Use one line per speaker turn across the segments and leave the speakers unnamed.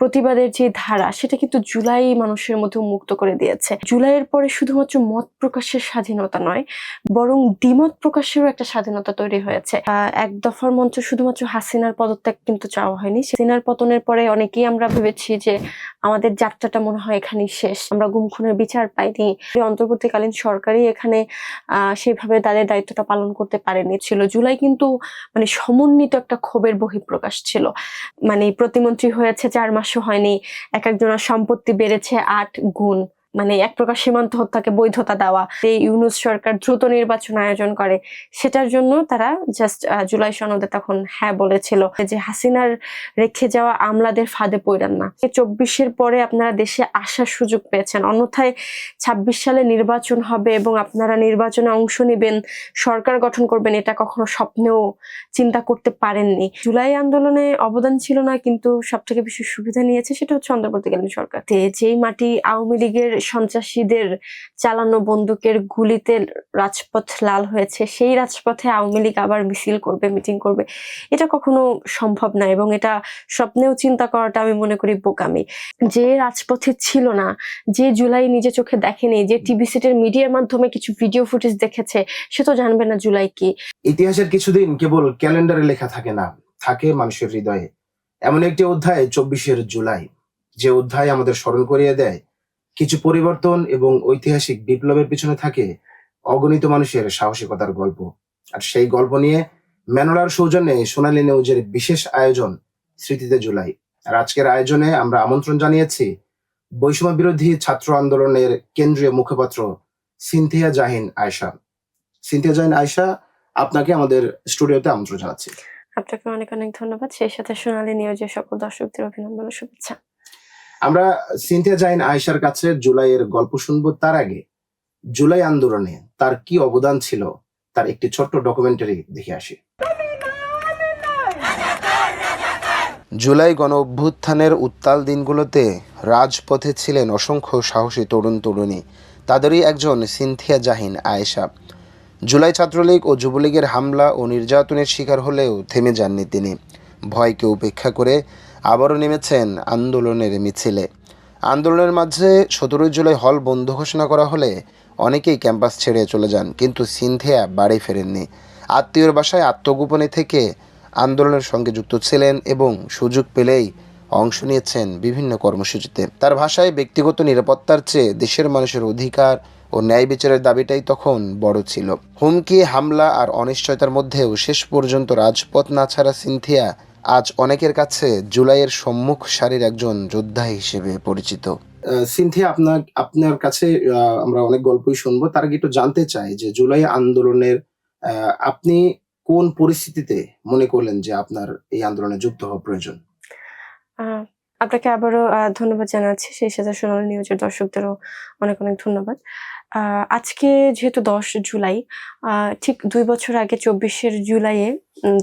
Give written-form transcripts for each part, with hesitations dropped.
প্রতিবাদের যে ধারা সেটা কিন্তু জুলাই মানুষের মধ্যে উন্মুক্ত করে দিয়েছে। জুলাইয়ের পরে শুধুমাত্র মত প্রকাশের স্বাধীনতা নয়, বরং দ্বিমত প্রকাশেরও একটা স্বাধীনতা তৈরি হয়েছে। এক দফার মঞ্চ শুধুমাত্র হাসিনার পদত্যাগ কিন্তু চাওয়া হয়নি। হাসিনার পতনের পরে অনেকেই আমরা ভেবেছি যে আমাদের যাত্রাটা মনে হয় এখানেই শেষ, আমরা গুম খুনের বিচার পাইনি, অন্তর্বর্তীকালীন সরকারই এখানে সেভাবে তাদের দায়িত্বটা পালন করতে পারেনি ছিল। জুলাই কিন্তু মানে সমন্বিত একটা ক্ষোভের বহিঃপ্রকাশ ছিল। মানে প্রতিমন্ত্রী হয়েছে 4 মাসও হয়নি, এক একজনের সম্পত্তি বেড়েছে 8 গুণ, মানে এক প্রকার সীমান্ত হত্যাকে বৈধতা দেওয়া। এই ইউনূস সরকার দ্রুত নির্বাচন আয়োজন করে, সেটার জন্য তারা জাস্ট জুলাই সনদে তখন হ্যাঁ বলেছিল যে হাসিনার রেখে যাওয়া আমলাদের ফাঁদে পড়েন না। 24-এর পরে আপনারা দেশে আসার সুযোগ পেয়েছেন, অন্যথায় 26 সালে নির্বাচন হবে এবং আপনারা নির্বাচনে অংশ নেবেন, সরকার গঠন করবেন, এটা কখনো স্বপ্নেও চিন্তা করতে পারেননি। জুলাই আন্দোলনে অবদান ছিল না, কিন্তু সব থেকে বেশি সুবিধা নিয়েছে সেটা হচ্ছে অন্তর্বর্তীকালীন সরকার। যেই মাটি আওয়ামী লীগের সন্ত্রাসীদের চালানো বন্দুকের গুলিতে রাজপথ লাল হয়েছে, সেই রাজপথে আওয়ামী লীগ আবার মিছিল করবে, মিটিং করবে, এটা কখনো সম্ভব না এবং এটা স্বপ্নেও চিন্তা করাটা আমি মনে করি বোকামি। যে রাজপথে ছিল না, যে জুলাই নিজে চোখে দেখেনি, যে টিভি সেটের মিডিয়ার মাধ্যমে কিছু ভিডিও ফুটেজ দেখেছে, সে তো জানবে না জুলাই কি।
ইতিহাসের কিছুদিন কেবল ক্যালেন্ডারে লেখা থাকে না, থাকে মানুষের হৃদয়ে। এমন একটি অধ্যায় 24 জুলাই, যে অধ্যায় আমাদের স্মরণ করিয়ে দেয় কিছু পরিবর্তন এবং ঐতিহাসিক বিপ্লবের পিছনে থাকে অগণিত মানুষের সাহসিকতার গল্প। আর সেই গল্প নিয়ে ম্যানোলার সৌজন্যে সোনালী নিউজের বিশেষ আয়োজন স্মৃতিতে জুলাই। আর আজকের আয়োজনে আমরা আমন্ত্রণ জানিয়েছি বৈষম্য বিরোধী ছাত্র আন্দোলনের কেন্দ্রীয় মুখপাত্র সিনথিয়া জাহিন আয়েশা। সিনথিয়া জাহিন আয়েশা, আপনাকে আমাদের স্টুডিওতে আমন্ত্রণ জানাচ্ছি।
আপনাকে অনেক অনেক ধন্যবাদ, সেই সাথে সোনালী নিউজের সকল দর্শকদের অভিনন্দন ও শুভেচ্ছা।
আমরা সিনথিয়া জাহিন আয়েশার কাছে জুলাইয়ের গল্প শুনবো, তার আগে জুলাই আন্দোলনে তার কি অবদান ছিল তার একটি ছোট্ট ডকুমেন্টারি দেখে আসি। জুলাই গণ অভ্যুত্থানের উত্তাল দিনগুলোতে রাজপথে ছিলেন অসংখ্য সাহসী তরুণ তরুণী, তাদেরই একজন সিনথিয়া জাহিন আয়েশা। জুলাই ছাত্রলীগ ও যুবলীগের হামলা ও নির্যাতনের শিকার হলেও থেমে যাননি তিনি। ভয়কে উপেক্ষা করে আবারও নেমেছেন আন্দোলনের মিছিলে। আন্দোলনের মাঝে 17 জুলাই হল বন্ধ ঘোষণা করা হলে অনেকেই ক্যাম্পাস ছেড়ে চলে যান, কিন্তু সিনথিয়া বাড়ি ফেরেননি। আত্মীয়র বাসায় আত্মগোপনে থেকে আন্দোলনের সঙ্গে যুক্ত ছিলেন এবং সুযোগ পেলেই অংশ নিয়েছেন বিভিন্ন কর্মসূচিতে। তার ভাষায় ব্যক্তিগত নিরাপত্তার চেয়ে দেশের মানুষের অধিকার ও ন্যায় বিচারের দাবিটাই তখন বড় ছিল। হুমকি, হামলা আর অনিশ্চয়তার মধ্যেও শেষ পর্যন্ত রাজপথ না ছাড়া সিনথিয়া আজ অনেকের কাছে জুলাইয়ের সম্মুখ সারির একজন যোদ্ধা হিসেবে পরিচিত। সিনথিয়া, আপনার কাছে আমরা অনেক গল্পই শুনবো, তার আগে একটু জানতে চাই যে জুলাই আন্দোলনের আপনি কোন পরিস্থিতিতে মনে করলেন যে আপনার এই আন্দোলনে যুক্ত হওয়া প্রয়োজন?
আপনাকে আবারও ধন্যবাদ জানাচ্ছি, সেই সাথে সোনালী নিউজের দর্শকদেরও অনেক অনেক ধন্যবাদ। আজকে যেহেতু 10 জুলাই, ঠিক 2 বছর আগে 24 জুলাইয়ে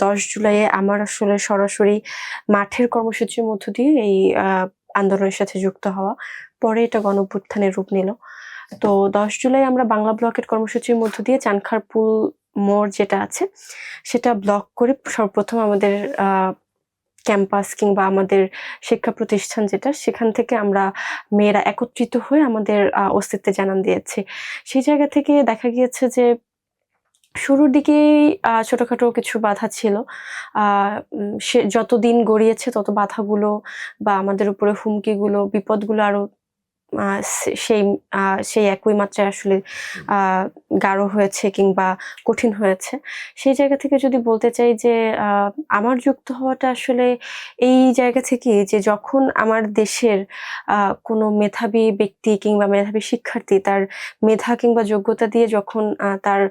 10 জুলাইয়ে আমার আসলে সরাসরি মাঠের কর্মসূচির মধ্য দিয়ে এই আন্দোলনের সাথে যুক্ত হওয়া, পরে এটা গণঅভ্যুত্থানের রূপ নিল। তো 10 জুলাই আমরা বাংলা ব্লকের কর্মসূচির মধ্য দিয়ে চানখারপুল মোড় যেটা আছে সেটা ব্লক করে সর্বপ্রথম আমাদের ক্যাম্পাস কিংবা আমাদের শিক্ষা প্রতিষ্ঠান যেটা, সেখান থেকে আমরা মেয়েরা একত্রিত হয়ে আমাদের অস্তিত্বে জানান দিয়েছি। সেই জায়গা থেকে দেখা গিয়েছে যে শুরুর দিকেই ছোটখাটো কিছু বাধা ছিল। সে যত দিন গড়িয়েছে তত বাধাগুলো বা আমাদের উপরে হুমকিগুলো, বিপদগুলো আরো সেই একই মাত্রায় আসলে গাঢ় হয়েছে কিংবা কঠিন হয়েছে। সেই জায়গা থেকে যদি বলতে চাই যে আমার যুক্ত হওয়াটা আসলে এই জায়গা থেকে যে যখন আমার দেশের কোনো মেধাবী ব্যক্তি কিংবা মেধাবী শিক্ষার্থী তার মেধা কিংবা যোগ্যতা দিয়ে যখন তার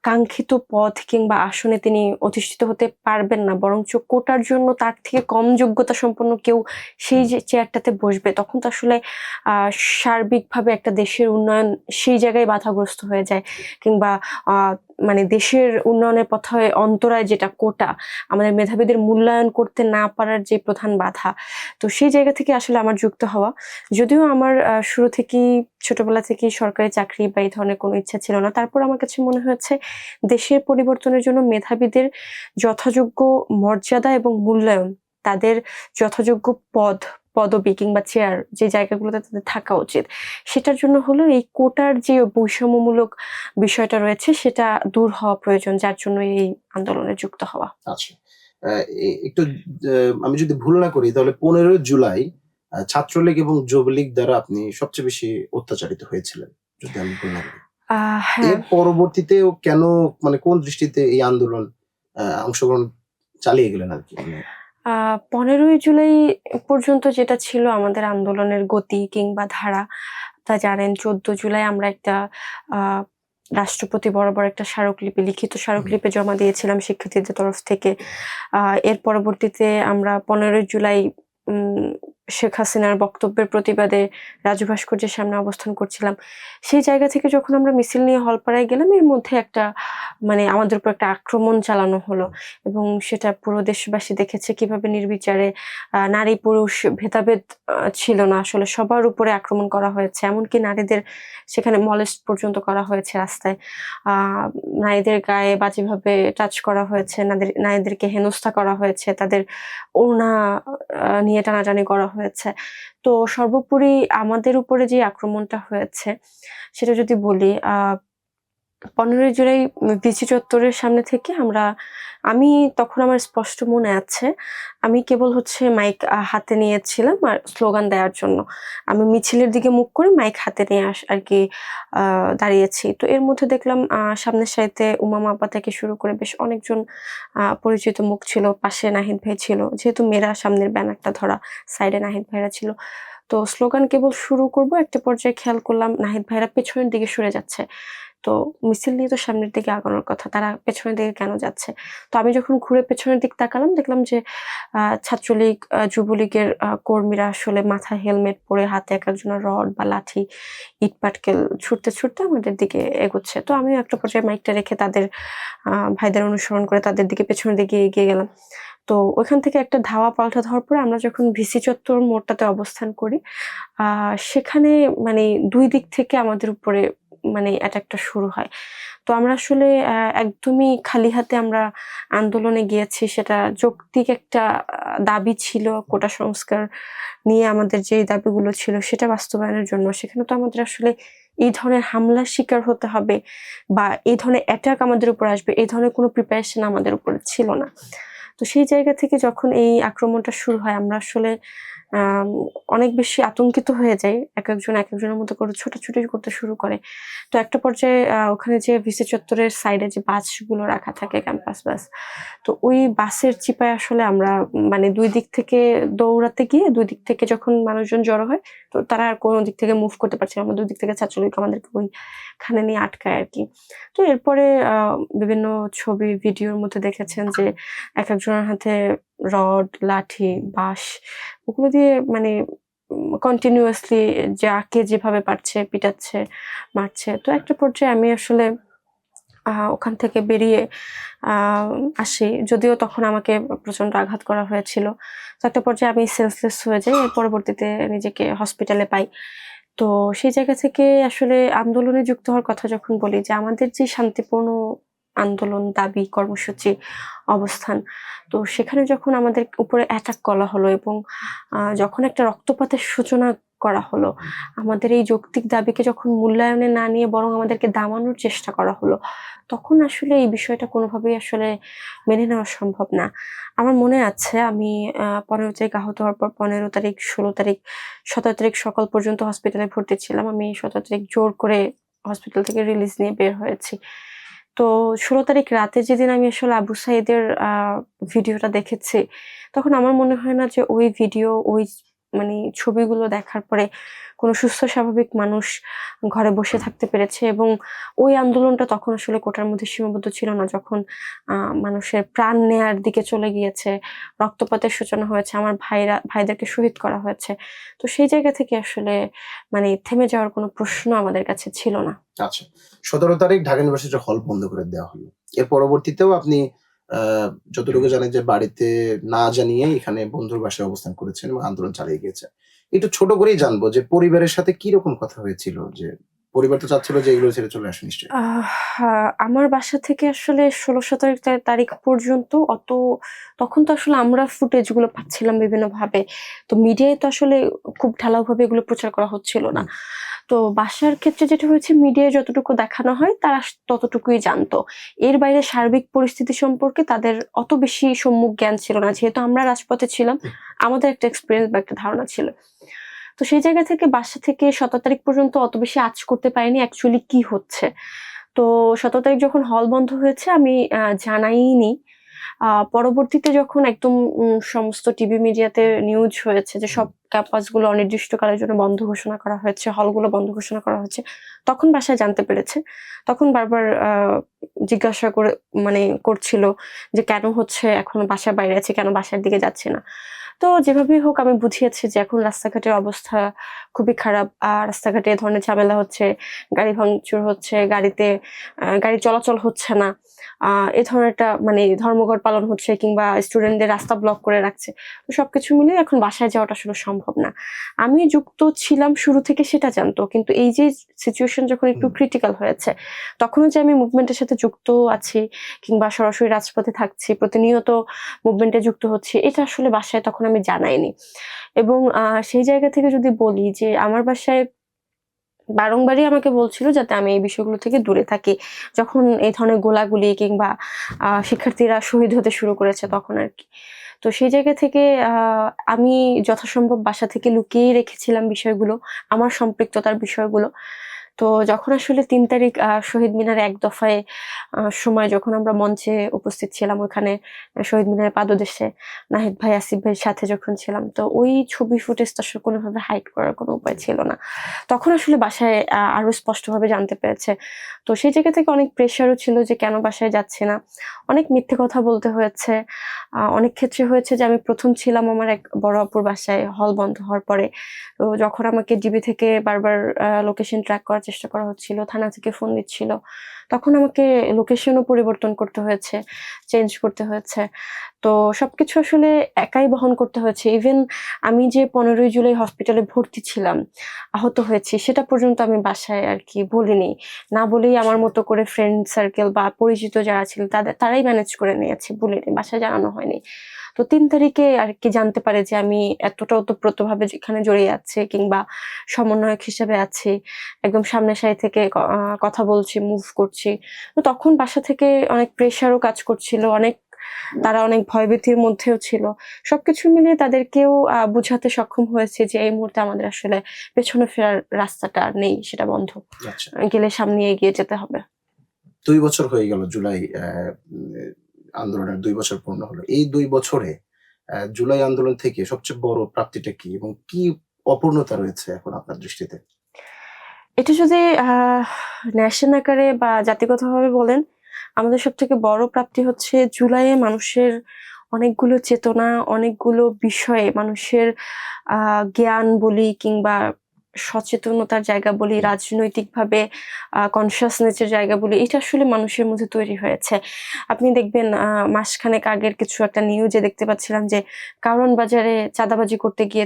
কাঙ্ক্ষিত পদ কিংবা আসনে তিনি অধিষ্ঠিত হতে পারবেন না, বরঞ্চ কোটার জন্য তার থেকে কম যোগ্যতা সম্পন্ন কেউ সেই যে চেয়ারটাতে বসবে, তখন তো আসলে সার্বিকভাবে একটা দেশের উন্নয়ন সেই জায়গায় বাধাগ্রস্ত হয়ে যায়। কিংবা মানে দেশের উন্নয়নের পথে অন্তরায় যেটা কোটা, আমাদের মেধাবীদের মূল্যায়ন করতে না পারার যে প্রধান বাধা। তো সেই জায়গা থেকে আসলে আমার যুক্ত হওয়া। যদিও আমার শুরু থেকেই ছোটবেলা থেকেই সরকারি চাকরি বা এই ধরনের কোনো ইচ্ছা ছিল না, তারপর আমার কাছে মনে হয়েছে দেশের পরিবর্তনের জন্য মেধাবীদের যথাযোগ্য মর্যাদা এবং মূল্যায়ন, তাদের যথাযোগ্য পদ পদবি কিংবা চেয়ার যে জায়গাগুলোতে তাদের থাকা উচিত, সেটার জন্য হলো এই কোটার যে বৈষম্যমূলক বিষয়টা রয়েছে সেটা দূর হওয়া প্রয়োজন, যার জন্য এই আন্দোলনে যুক্ত হওয়া।
আচ্ছা। একটু আমি যদি ভুল না করি তাহলে 15 জুলাই ছাত্রলীগ এবং যুবলীগ দ্বারা আপনি সবচেয়ে বেশি অত্যাচারিত হয়েছিলেন, যদি আমি ভুল না করি।
হ্যাঁ।
এর পরবর্তীতেও কেন, মানে কোন দৃষ্টিতে এই আন্দোলন অংশগ্রহণ চালিয়ে গেলেন আরকি? মানে
15ই জুলাই পর্যন্ত যেটা ছিল আমাদের আন্দোলনের গতি কিংবা ধারা, তা জানেন। 14 জুলাই আমরা একটা আ রাষ্ট্রপতি বরাবর একটা স্মারকলিপি, লিখিত স্মারকলিপি জমা দিয়েছিলাম শিক্ষার্থীদের তরফ থেকে। এর পরবর্তীতে আমরা 15ই জুলাই উম শেখ হাসিনার বক্তব্যের প্রতিবাদে রাজু ভাস্কর্যের সামনে অবস্থান করছিলাম। সেই জায়গা থেকে যখন আমরা মিছিল নিয়ে হলপাড়ায় গেলাম, এর মধ্যে একটা মানে আমাদের উপর একটা আক্রমণ চালানো হলো এবং সেটা পুরো দেশবাসী দেখেছে কিভাবে নির্বিচারে নারী-পুরুষ ভেদাভেদ ছিল না আসলে। সবার উপরে আক্রমণ করা হয়েছে। এমনকি নারীদের সেখানে মলেস্ট পর্যন্ত করা হয়েছে রাস্তায়। আ নারীদের গায়ে বাজেভাবে টাচ করা হয়েছে, নারীদেরকে হেনস্থা করা হয়েছে, তাদের ওড়না নিয়ে টানাটানি করা হয়েছে। তো সর্বোপরি আমাদের উপরে যে আক্রমণটা হয়েছে সেটা যদি বলি, 15ই জুলাই ভিসি চত্বরের সামনে থেকে আমি তখন আমার স্পষ্ট মনে আছে, আমি কেবল হচ্ছে মাইক হাতে নিয়েছিলাম আর স্লোগান দেওয়ার জন্য। আমি মিছিলের দিকে মুখ করে মাইক হাতে নিয়ে আরকি আ দাঁড়িয়েছি। তো এর মধ্যে দেখলাম সামনের সারিতে উমামা আপা থেকে শুরু করে বেশ অনেকজন পরিচিত মুখ ছিল। পাশে নাহিদ ভাই ছিল। যেহেতু মেয়েরা সামনের ব্যানারটা ধরা, সাইডে নাহিদ ভাইরা ছিল। তো স্লোগান কেবল শুরু করব, একটা পর্যায়ে খেয়াল করলাম নাহিদ ভাইরা পেছনের দিকে সরে যাচ্ছে। তো মিছিল নিয়ে তো সামনের দিকে আগানোর কথা। তারা পেছনের দিকে কেন যাচ্ছে? তো আমি যখন ঘুরে পেছনের দিক তাকালাম, দেখলাম যে ছাত্রলীগ, যুবলীগের কর্মীরা আসলে মাথায় হেলমেট পরে হাতে একেকজনের রড বা লাঠি, ইট-পাটকেল ছুড়তে আমাদের দিকে এগোচ্ছে। তো আমিও একটা পর্যায়ে মাইকটা রেখে তাদের ভাইদের অনুসরণ করে তাদের দিকে পেছনের দিকে এগিয়ে গেলাম। তো ওইখান থেকে একটা ধাওয়া পাল্টা দেওয়ার পরে আমরা যখন ভিসি চত্বর মোড়টাতে অবস্থান করি, আ সেখানে মানে ২ দিক থেকে আমাদের উপরে মানে অ্যাটাকটা শুরু হয়। তো আমরা আসলে একদমই খালি হাতে আমরা আন্দোলনে গিয়েছি। সেটা যৌক্তিক একটা দাবি ছিল, কোটা সংস্কার নিয়ে আমাদের যেই দাবিগুলো ছিল সেটা বাস্তবায়নের জন্য। সেখানে তো আমাদের আসলে এই ধরনের হামলার শিকার হতে হবে বা এই ধরনের অ্যাটাক আমাদের উপর আসবে, এই ধরনের কোনো প্রিপারেশন আমাদের উপরে ছিল না। তো সেই জায়গা থেকে যখন এই আক্রমণটা শুরু হয়, আমরা আসলে আম অনেক বেশি আতঙ্কিত হয়ে যাই। একেকজনের মতো করে ছোটাছুটি করতে শুরু করে। তো একটা পর্যায়ে ওখানে যে ভিসি চত্বরের সাইডে যে বাসগুলো রাখা থাকে, ক্যাম্পাস বাস। তো ওই বাসের চিপায় আসলে আমরা মানে ২ দিক থেকে দৌড়াতে গিয়ে ২ দিক থেকে যখন মানুষজন জড়ো হয়, তো তারা আর কোন দিক থেকে মুভ করতে পারছে না। আমরা ২ দিক থেকে ছাত্রলীগ আমাদেরকে ওইখানে নিয়ে আটকায় আরকি। তো এরপরে বিভিন্ন ছবি, ভিডিওর মধ্যে দেখেছেন যে একেকজনের হাতে রড, লাঠি, বাঁশ ওগুলো দিয়ে মানে কন্টিনিউয়াসলি যাকে যেভাবে পারছে পিটাচ্ছে, মারছে। তো একটা পর্যায়ে আমি আসলে ওখান থেকে বেরিয়ে আ আসি। যদিও তখন আমাকে প্রচন্ড আঘাত করা হয়েছিল। তো একটা পর্যায়ে আমি সেন্সলেস হয়ে যাই। এর পরবর্তীতে নিজেকে হসপিটালে পাই। তো সেই জায়গা থেকে আসলে আন্দোলনে যুক্ত হওয়ার কথা যখন বলি, যে আমাদের যে শান্তিপূর্ণ আন্দোলন, দাবি, কর্মসূচি, অবস্থান, তো সেখানে যখন আমাদের উপরে অ্যাটাক করা হলো এবং যখন একটা রক্তপাতের সূচনা করা হলো, আমাদের এই যৌক্তিক দাবিকে যখন মূল্যায়নে না নিয়ে বরং আমাদেরকে দামানোর চেষ্টা করা হলো, তখন আসলে এই বিষয়টা কোনোভাবেই আসলে মেনে নেওয়া সম্ভব না। আমার মনে আছে আমি 15 তারিখ আহত হওয়ার পর 15 তারিখ, 16 তারিখ, 17 তারিখ সকাল পর্যন্ত হসপিটালে ভর্তি ছিলাম। আমি 17 তারিখ জোর করে হসপিটাল থেকে রিলিজ নিয়ে বের হয়েছি। তো 16 তারিখ রাতে যেদিন আমি আসলে আবু সাঈদের ভিডিওটা দেখেছি, তখন আমার মনে হয় না যে ওই ভিডিও, ওই মানে ছবিগুলো দেখার পরে কোনো সুস্থ স্বাভাবিক মানুষ ঘরে বসে থাকতে পেরেছে এবং ওই আন্দোলনটা তখন আসলে কোটার মধ্যে সীমাবদ্ধ ছিল না। যখন আ মানুষের প্রাণ নেয়ার দিকে চলে গিয়েছে, রক্তপাতের সূচনা হয়েছে, আমার ভাইদেরকে শহীদ করা হয়েছে। তো সেই জায়গা থেকে আসলে মানে থেমে যাওয়ার কোনো প্রশ্ন আমাদের কাছে ছিল না।
আচ্ছা। ১৭ তারিখ ঢাকা ইউনিভার্সিটির হল বন্ধ করে দেওয়া হলো। এর পরবর্তীতেও আপনি আ যতটুকু জানি যে বাড়িতে না জানিয়ে এখানে বন্ধুর বাসায় অবস্থান করেছেন এবং আন্দোলন চালিয়ে গিয়েছেন। একটু ছোট করেই জানবো যে পরিবারের সাথে কিরকম কথা হয়েছিল? যে পরিবার তো চাচ্ছিল যে এগুলো ছেড়ে চলে আসে নিশ্চয়ই।
আমার বাসা থেকে আসলে ১৬-১৭ তারিখ পর্যন্ত তখন তো আসলে আমরা ফুটেজ গুলো পাচ্ছিলাম বিভিন্ন ভাবে। তো মিডিয়ায় তো আসলে খুব ঢালাওভাবে এগুলো প্রচার করা হচ্ছিল না। তো বাসার ক্ষেত্রে যেটা হয়েছে, মিডিয়ায় যতটুকু দেখানো হয় তারা ততটুকুই জানতো। এর বাইরে সার্বিক পরিস্থিতি সম্পর্কে তাদের অত বেশি সম্মুখ জ্ঞান ছিল না। যেহেতু আমরা রাজপথে ছিলাম, আমাদের একটা এক্সপেরিয়েন্স বা একটা ধারণা ছিল। তো সেই জায়গা থেকে বাসা থেকে ১৭ তারিখ পর্যন্ত অত বেশি আঁচ করতে পারিনি অ্যাকচুয়ালি কি হচ্ছে। তো ১৭ তারিখ যখন হল বন্ধ হয়েছে আমি জানাইনি। পরবর্তীতে যখন একদম সমস্ত টিভি মিডিয়াতে নিউজ হয়েছে যে সব ক্যাম্পাসগুলো অনির্দিষ্টকালের জন্য বন্ধ ঘোষণা করা হয়েছে, হলগুলো বন্ধ ঘোষণা করা হয়েছে, তখন বাসায় জানতে পেরেছে। তখন বারবার জিজ্ঞাসা করছিল যে কেন হচ্ছে, এখনো বাসার বাইরে আছি, কেন বাসার দিকে যাচ্ছি না। তো যেভাবেই হোক আমি বুঝিয়েছি যে এখন রাস্তাঘাটের অবস্থা খুবই খারাপ। রাস্তাঘাটে এ ধরনের ঝামেলা হচ্ছে, গাড়ি ভাঙচুর হচ্ছে, গাড়ি চলাচল হচ্ছে না। এ ধরনের একটা ধর্মঘট পালন হচ্ছে কিংবা স্টুডেন্টদের রাস্তা ব্লক করে রাখছে। তো সবকিছু মিলিয়ে এখন বাসায় যাওয়াটা আসলে সম্ভব না। আমি যুক্ত ছিলাম শুরু থেকে সেটা জানতো। কিন্তু এই যে সিচুয়েশন যখন একটু ক্রিটিক্যাল হয়েছে, তখনও যে আমি মুভমেন্টের সাথে যুক্ত আছি কিংবা সরাসরি রাজপথে থাকছি, প্রতিনিয়ত মুভমেন্টে যুক্ত হচ্ছি, এটা আসলে বাসায় তখন আমি জানাইনি। এবং সেই জায়গা থেকে যদি বলি যে আমার বাসায় বারংবারই আমাকে বলছিল যাতে আমি এই বিষয়গুলো থেকে দূরে থাকি। যখন এই ধরনের গোলাগুলি কিংবা শিক্ষার্থীরা শহীদ হতে শুরু করেছে তখন আরকি। তো সেই জায়গা থেকে আমি যথাসম্ভব বাসা থেকে লুকিয়েই রেখেছিলাম বিষয়গুলো, আমার সম্পৃক্ততার বিষয়গুলো। তো যখন আসলে ৩ তারিখ শহীদ মিনারে এক দফায় সময় যখন আমরা মঞ্চে উপস্থিত ছিলাম, ওখানে শহীদ মিনারের পাদদেশে নাহিদ ভাই, আসিফ ভাইয়ের সাথে যখন ছিলাম, তো ওই ছবি ফুটেজটা আসলে কোনোভাবে হাইড করার কোনো উপায় ছিল না। তখন আসলে বাসায় আরো স্পষ্টভাবে জানতে পেরেছে। তো সেই জায়গা থেকে অনেক প্রেশারও ছিল যে কেন বাসায় যাচ্ছি না। অনেক মিথ্যে কথা বলতে হয়েছে। অনেক ক্ষেত্রে হয়েছে যে আমি ১ম ছিলাম আমার এক বড় আপুর বাসায় হল বন্ধ হওয়ার পরে। তো যখন আমাকে ডিবি থেকে বারবার লোকেশন ট্র্যাক করার চেষ্টা করা হচ্ছিল, থানা থেকে ফোন দিচ্ছিল, তখন আমাকে লোকেশনও পরিবর্তন করতে হয়েছে, চেঞ্জ করতে হয়েছে। তো সবকিছু আসলে একাই বহন করতে হয়েছে। ইভেন আমি যে ১৫ই জুলাই হসপিটালে ভর্তি ছিলাম, আহত হয়েছি, সেটা পর্যন্ত আমি বাসায় আরকি বলিনি। না বলেই আমার মতো করে ফ্রেন্ড সার্কেল বা পরিচিত যারা ছিল তারাই ম্যানেজ করে নিয়েছে, বলিনি, বাসায় জানানো হয়নি। তো ৩ তারিখে আরকি জানতে পারে যে আমি এতটা ওতপ্রোতভাবে যেখানে জড়িয়ে আছি কিংবা সমন্বয়ক হিসেবে আছি। একদম সামনের সারি থেকে কথা বলছি, মুভ করছি। তো তখন বাসা থেকে অনেক প্রেশারও কাজ করছিল। তারা অনেক ভয়ভীতির মধ্যেও ছিল। সবকিছু মিলিয়ে তাদেরকেও বুঝাতে সক্ষম হয়েছি যে এই মুহূর্তে আমাদের আসলে পেছনে ফেরার রাস্তাটা আর নেই, সেটা বন্ধ।
আচ্ছা,
গেলে সামনে এগিয়ে যেতে হবে।
২ বছর হয়ে গেল জুলাই আন্দোলনের ২ বছর পূর্ণ হলো। এই ২ বছরে জুলাই আন্দোলন থেকে সবচেয়ে বড় প্রাপ্তিটা কি? এবং কি অপূর্ণতা রয়েছে এখন আপনার দৃষ্টিতে?
এটা যদি ন্যাশন আকারে বা জাতিগতভাবে বলেন, আমাদের সবথেকে বড় প্রাপ্তি হচ্ছে জুলাইয়ে মানুষের অনেকগুলো চেতনা, অনেকগুলো বিষয়ে মানুষের জ্ঞান বলি কিংবা সচেতনতার জায়গা বলি, রাজনৈতিকভাবে কনসিয়াসনেস এর জায়গা বলি, এটা আসলে মানুষের মধ্যে তৈরি হয়েছে। আপনি দেখবেন মাসখানেক আগের কিছু একটা নিউজে দেখতে পাচ্ছিলাম যে কারওয়ান বাজারে চাঁদাবাজি করতে গিয়ে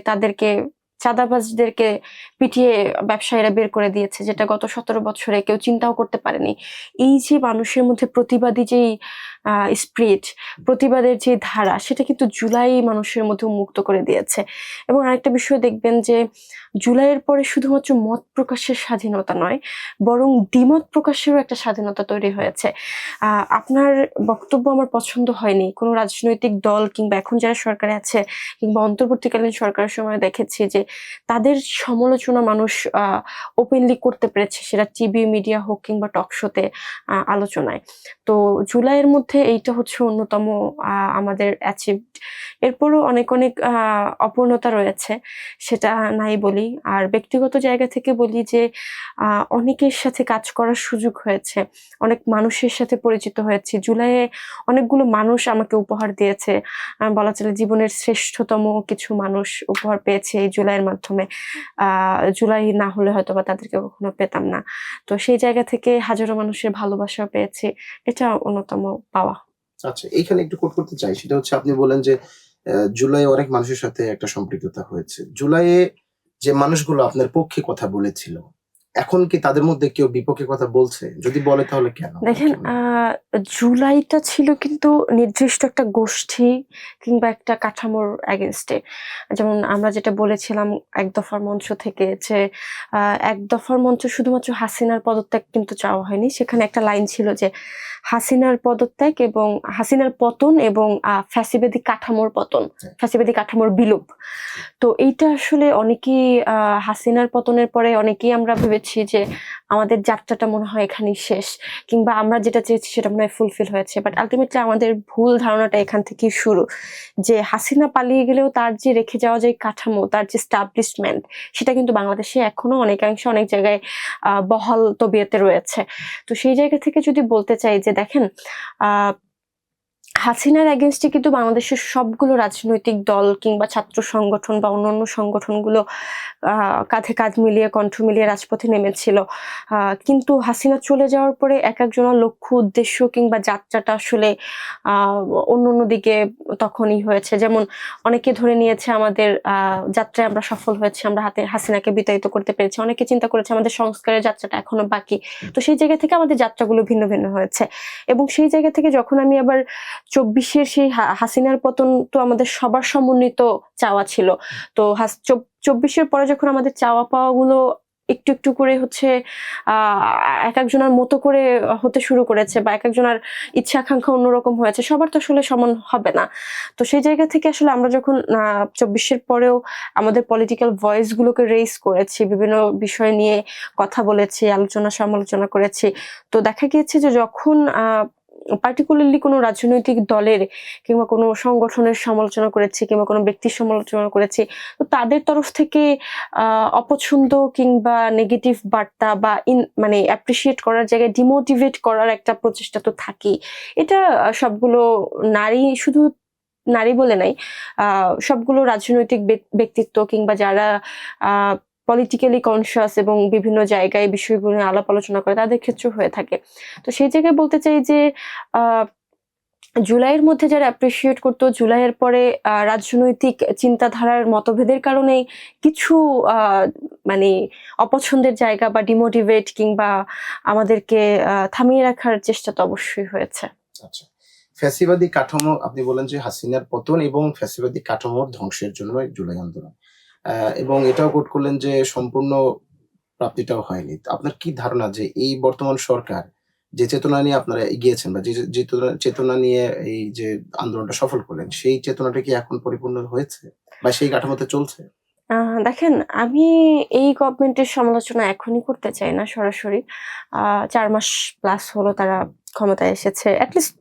চাঁদাবাজদেরকে পিটিয়ে ব্যবসায়ীরা বের করে দিয়েছে, যেটা গত ১৭ বছরে কেউ চিন্তাও করতে পারেনি। এই যে মানুষের মধ্যে প্রতিবাদী যেই স্পিরিট, প্রতিবাদের যে ধারা, সেটা কিন্তু জুলাই মানুষের মধ্যে উন্মুক্ত করে দিয়েছে। এবং আরেকটা বিষয় দেখবেন যে জুলাইয়ের পরে শুধুমাত্র মত প্রকাশের স্বাধীনতা নয়, বরং দ্বিমত প্রকাশেরও একটা স্বাধীনতা তৈরি হয়েছে। আপনার বক্তব্য আমার পছন্দ হয়নি, কোনো রাজনৈতিক দল কিংবা এখন যারা সরকারে আছে কিংবা অন্তর্বর্তীকালীন সরকারের সময় দেখেছি যে তাদের সমালোচনা মানুষ ওপেনলি করতে পেরেছে, সেটা টিভি মিডিয়া হোক কিংবা টক শোতে আলোচনায়। তো জুলাইয়ের মধ্যে এইটা হচ্ছে অন্যতম আমাদের অ্যাচিভড। এরপরও অনেক অপূর্ণতা রয়েছে, সেটা নাই বলি। আর ব্যক্তিগত জায়গা থেকে বলি যে অনেকের সাথে কাজ করার সুযোগ হয়েছে, অনেক মানুষের সাথে পরিচিত হয়েছি। জুলাইয়ে অনেকগুলো মানুষ আমাকে উপহার দিয়েছে। বলা চলে জীবনের শ্রেষ্ঠতম কিছু মানুষ উপহার পেয়েছে এই জুলাইয়ের মাধ্যমে। জুলাই না হলে হয়তোবা তাদেরকে কখনো পেতাম না। তো সেই জায়গা থেকে হাজারো মানুষের ভালোবাসাও পেয়েছি। এটা অন্যতম পাওয়া।
আচ্ছা, এইখানে একটু কোট করতে চাই। সেটা হচ্ছে আপনি বললেন যে জুলাইয়ে অনেক মানুষের সাথে একটা সম্পৃক্ততা হয়েছে। জুলাইয়ে যে মানুষগুলো আপনার পক্ষে কথা বলেছিল, এখন কি তাদের মধ্যে কেউ বিপক্ষে কথা বলছে? যদি বলে তাহলে কেন?
দেখেন, জুলাইটা ছিল কিন্তু নির্দিষ্ট একটা গোষ্ঠী কিংবা একটা কাঠামোর এগেইনস্টে। যেমন আমরা যেটা বলেছিলাম এক দফার মঞ্চ থেকে যে এক দফার মঞ্চ শুধুমাত্র হাসিনার পদত্যাগ কিন্তু চাওয়া হয়নি। সেখানে একটা লাইন ছিল যে হাসিনার পদত্যাগ এবং হাসিনার পতন এবং ফ্যাসিবাদী কাঠামোর পতন, ফ্যাসিবাদী কাঠামোর বিলোপ। তো এইটা আসলে অনেকেই হাসিনার পতনের পরে অনেকেই আমরা ভেবেছি যে আমাদের যাত্রাটা মনে হয় এখানেই শেষ, কিংবা আমরা যেটা চেয়েছি সেটা মনে হয় ফুলফিল হয়েছে। বাট আলটিমেটলি আমাদের ভুল ধারণাটা এখান থেকেই শুরু, যে হাসিনা পালিয়ে গেলেও তার যে রেখে যাওয়া যে কাঠামো, তার যে স্টাবলিশমেন্ট, সেটা কিন্তু বাংলাদেশে এখনো অনেকাংশে অনেক জায়গায় বহাল তবিয়তে রয়েছে। তো সেই জায়গা থেকে যদি বলতে চাই যে দেখেন, হাসিনার এগেইনস্টে কিন্তু বাংলাদেশের সবগুলো রাজনৈতিক দল কিংবা ছাত্র সংগঠন বা অন্যান্য সংগঠনগুলো কাঁধে কাঁধ মিলিয়ে কণ্ঠ মিলিয়ে রাজপথে নেমেছিল। কিন্তু হাসিনা চলে যাওয়ার পরে এক একজনের লক্ষ্য উদ্দেশ্য কিংবা যাত্রাটা আসলে অন্য দিকে তখনই হয়েছে। যেমন অনেকে ধরে নিয়েছে আমাদের যাত্রায় আমরা সফল হয়েছি, আমরা হাসিনাকে বিতাড়িত করতে পেরেছি। অনেকে চিন্তা করেছে আমাদের সংস্কারের যাত্রাটা এখনো বাকি। তো সেই জায়গা থেকে আমাদের যাত্রাগুলো ভিন্ন ভিন্ন হয়েছে। এবং সেই জায়গা থেকে যখন আমি আবার 24-এর সেই হাসিনার পতন তো আমাদের সবার সমন্বিত চাওয়া ছিল। তো 24-এর পরে যখন আমাদের চাওয়া পাওয়া গুলো একটু একটু করে হচ্ছে এক একজনের মতো করে হতে শুরু করেছে, বা এক একজনের ইচ্ছা আকাঙ্ক্ষা অন্যরকম হয়েছে, সবার তো আসলে সমান হবে না। তো সেই জায়গা থেকে আসলে আমরা যখন 24-এর পরেও আমাদের পলিটিক্যাল ভয়েস গুলোকে রেইজ করেছি, বিভিন্ন বিষয় নিয়ে কথা বলেছি, আলোচনা সমালোচনা করেছি, তো দেখা গিয়েছে যে যখন পার্টিকুলারলি কোনো রাজনৈতিক দলের কিংবা কোনো সংগঠনের সমালোচনা করেছি কিংবা কোনো ব্যক্তির সমালোচনা করেছি, তো তাদের তরফ থেকে অপছন্দ কিংবা নেগেটিভ বার্তা বা মানে অ্যাপ্রিসিয়েট করার জায়গায় ডিমোটিভেট করার একটা প্রচেষ্টা তো থাকেই। এটা সবগুলো নারী, শুধু নারী বলে নাই, সবগুলো রাজনৈতিক ব্যক্তিত্ব কিংবা যারা পলিটিক্যালি কনসিয়াস এবং বিভিন্ন জায়গায় বিষয়গুলো নিয়ে আলাপ আলোচনা করে, তাদের ক্ষেত্রেও হয়ে থাকে। তো সেই জায়গায় বলতে চাই যে জুলাইয়ের মধ্যে যারা অ্যাপ্রিসিয়েট করতো, জুলাইয়ের পরে রাজনৈতিক চিন্তাধারার মতভেদের কারণেই কিছু মানে অপছন্দের জায়গা বা ডিমোটিভেট কিংবা আমাদেরকে থামিয়ে রাখার চেষ্টা তো অবশ্যই হয়েছে।
আচ্ছা, ফ্যাসিবাদী কাঠামো, আপনি বলেন যে হাসিনার পতন এবং ফ্যাসিবাদী কাঠামোর ধ্বংসের জন্য জুলাই আন্দোলন, এবং এটাও কোট করলেন যে সম্পূর্ণ প্রাপ্তিটাও হয়নি। আপনার কি ধারণা যে এই বর্তমান সরকার যে চেতনা নিয়ে আপনারা এগিয়েছেন বা যে চেতনা নিয়ে এই যে আন্দোলনটা সফল করলেন, সেই চেতনাটা কি এখন পরিপূর্ণ হয়েছে বা সেই কাঠামোতে চলছে?
দেখেন, আমি এই গভর্নমেন্টের সমালোচনা এখনই করতে চাই না সরাসরি। 4 মাস প্লাস হলো তারা ক্ষমতায় এসেছে। এটলিস্ট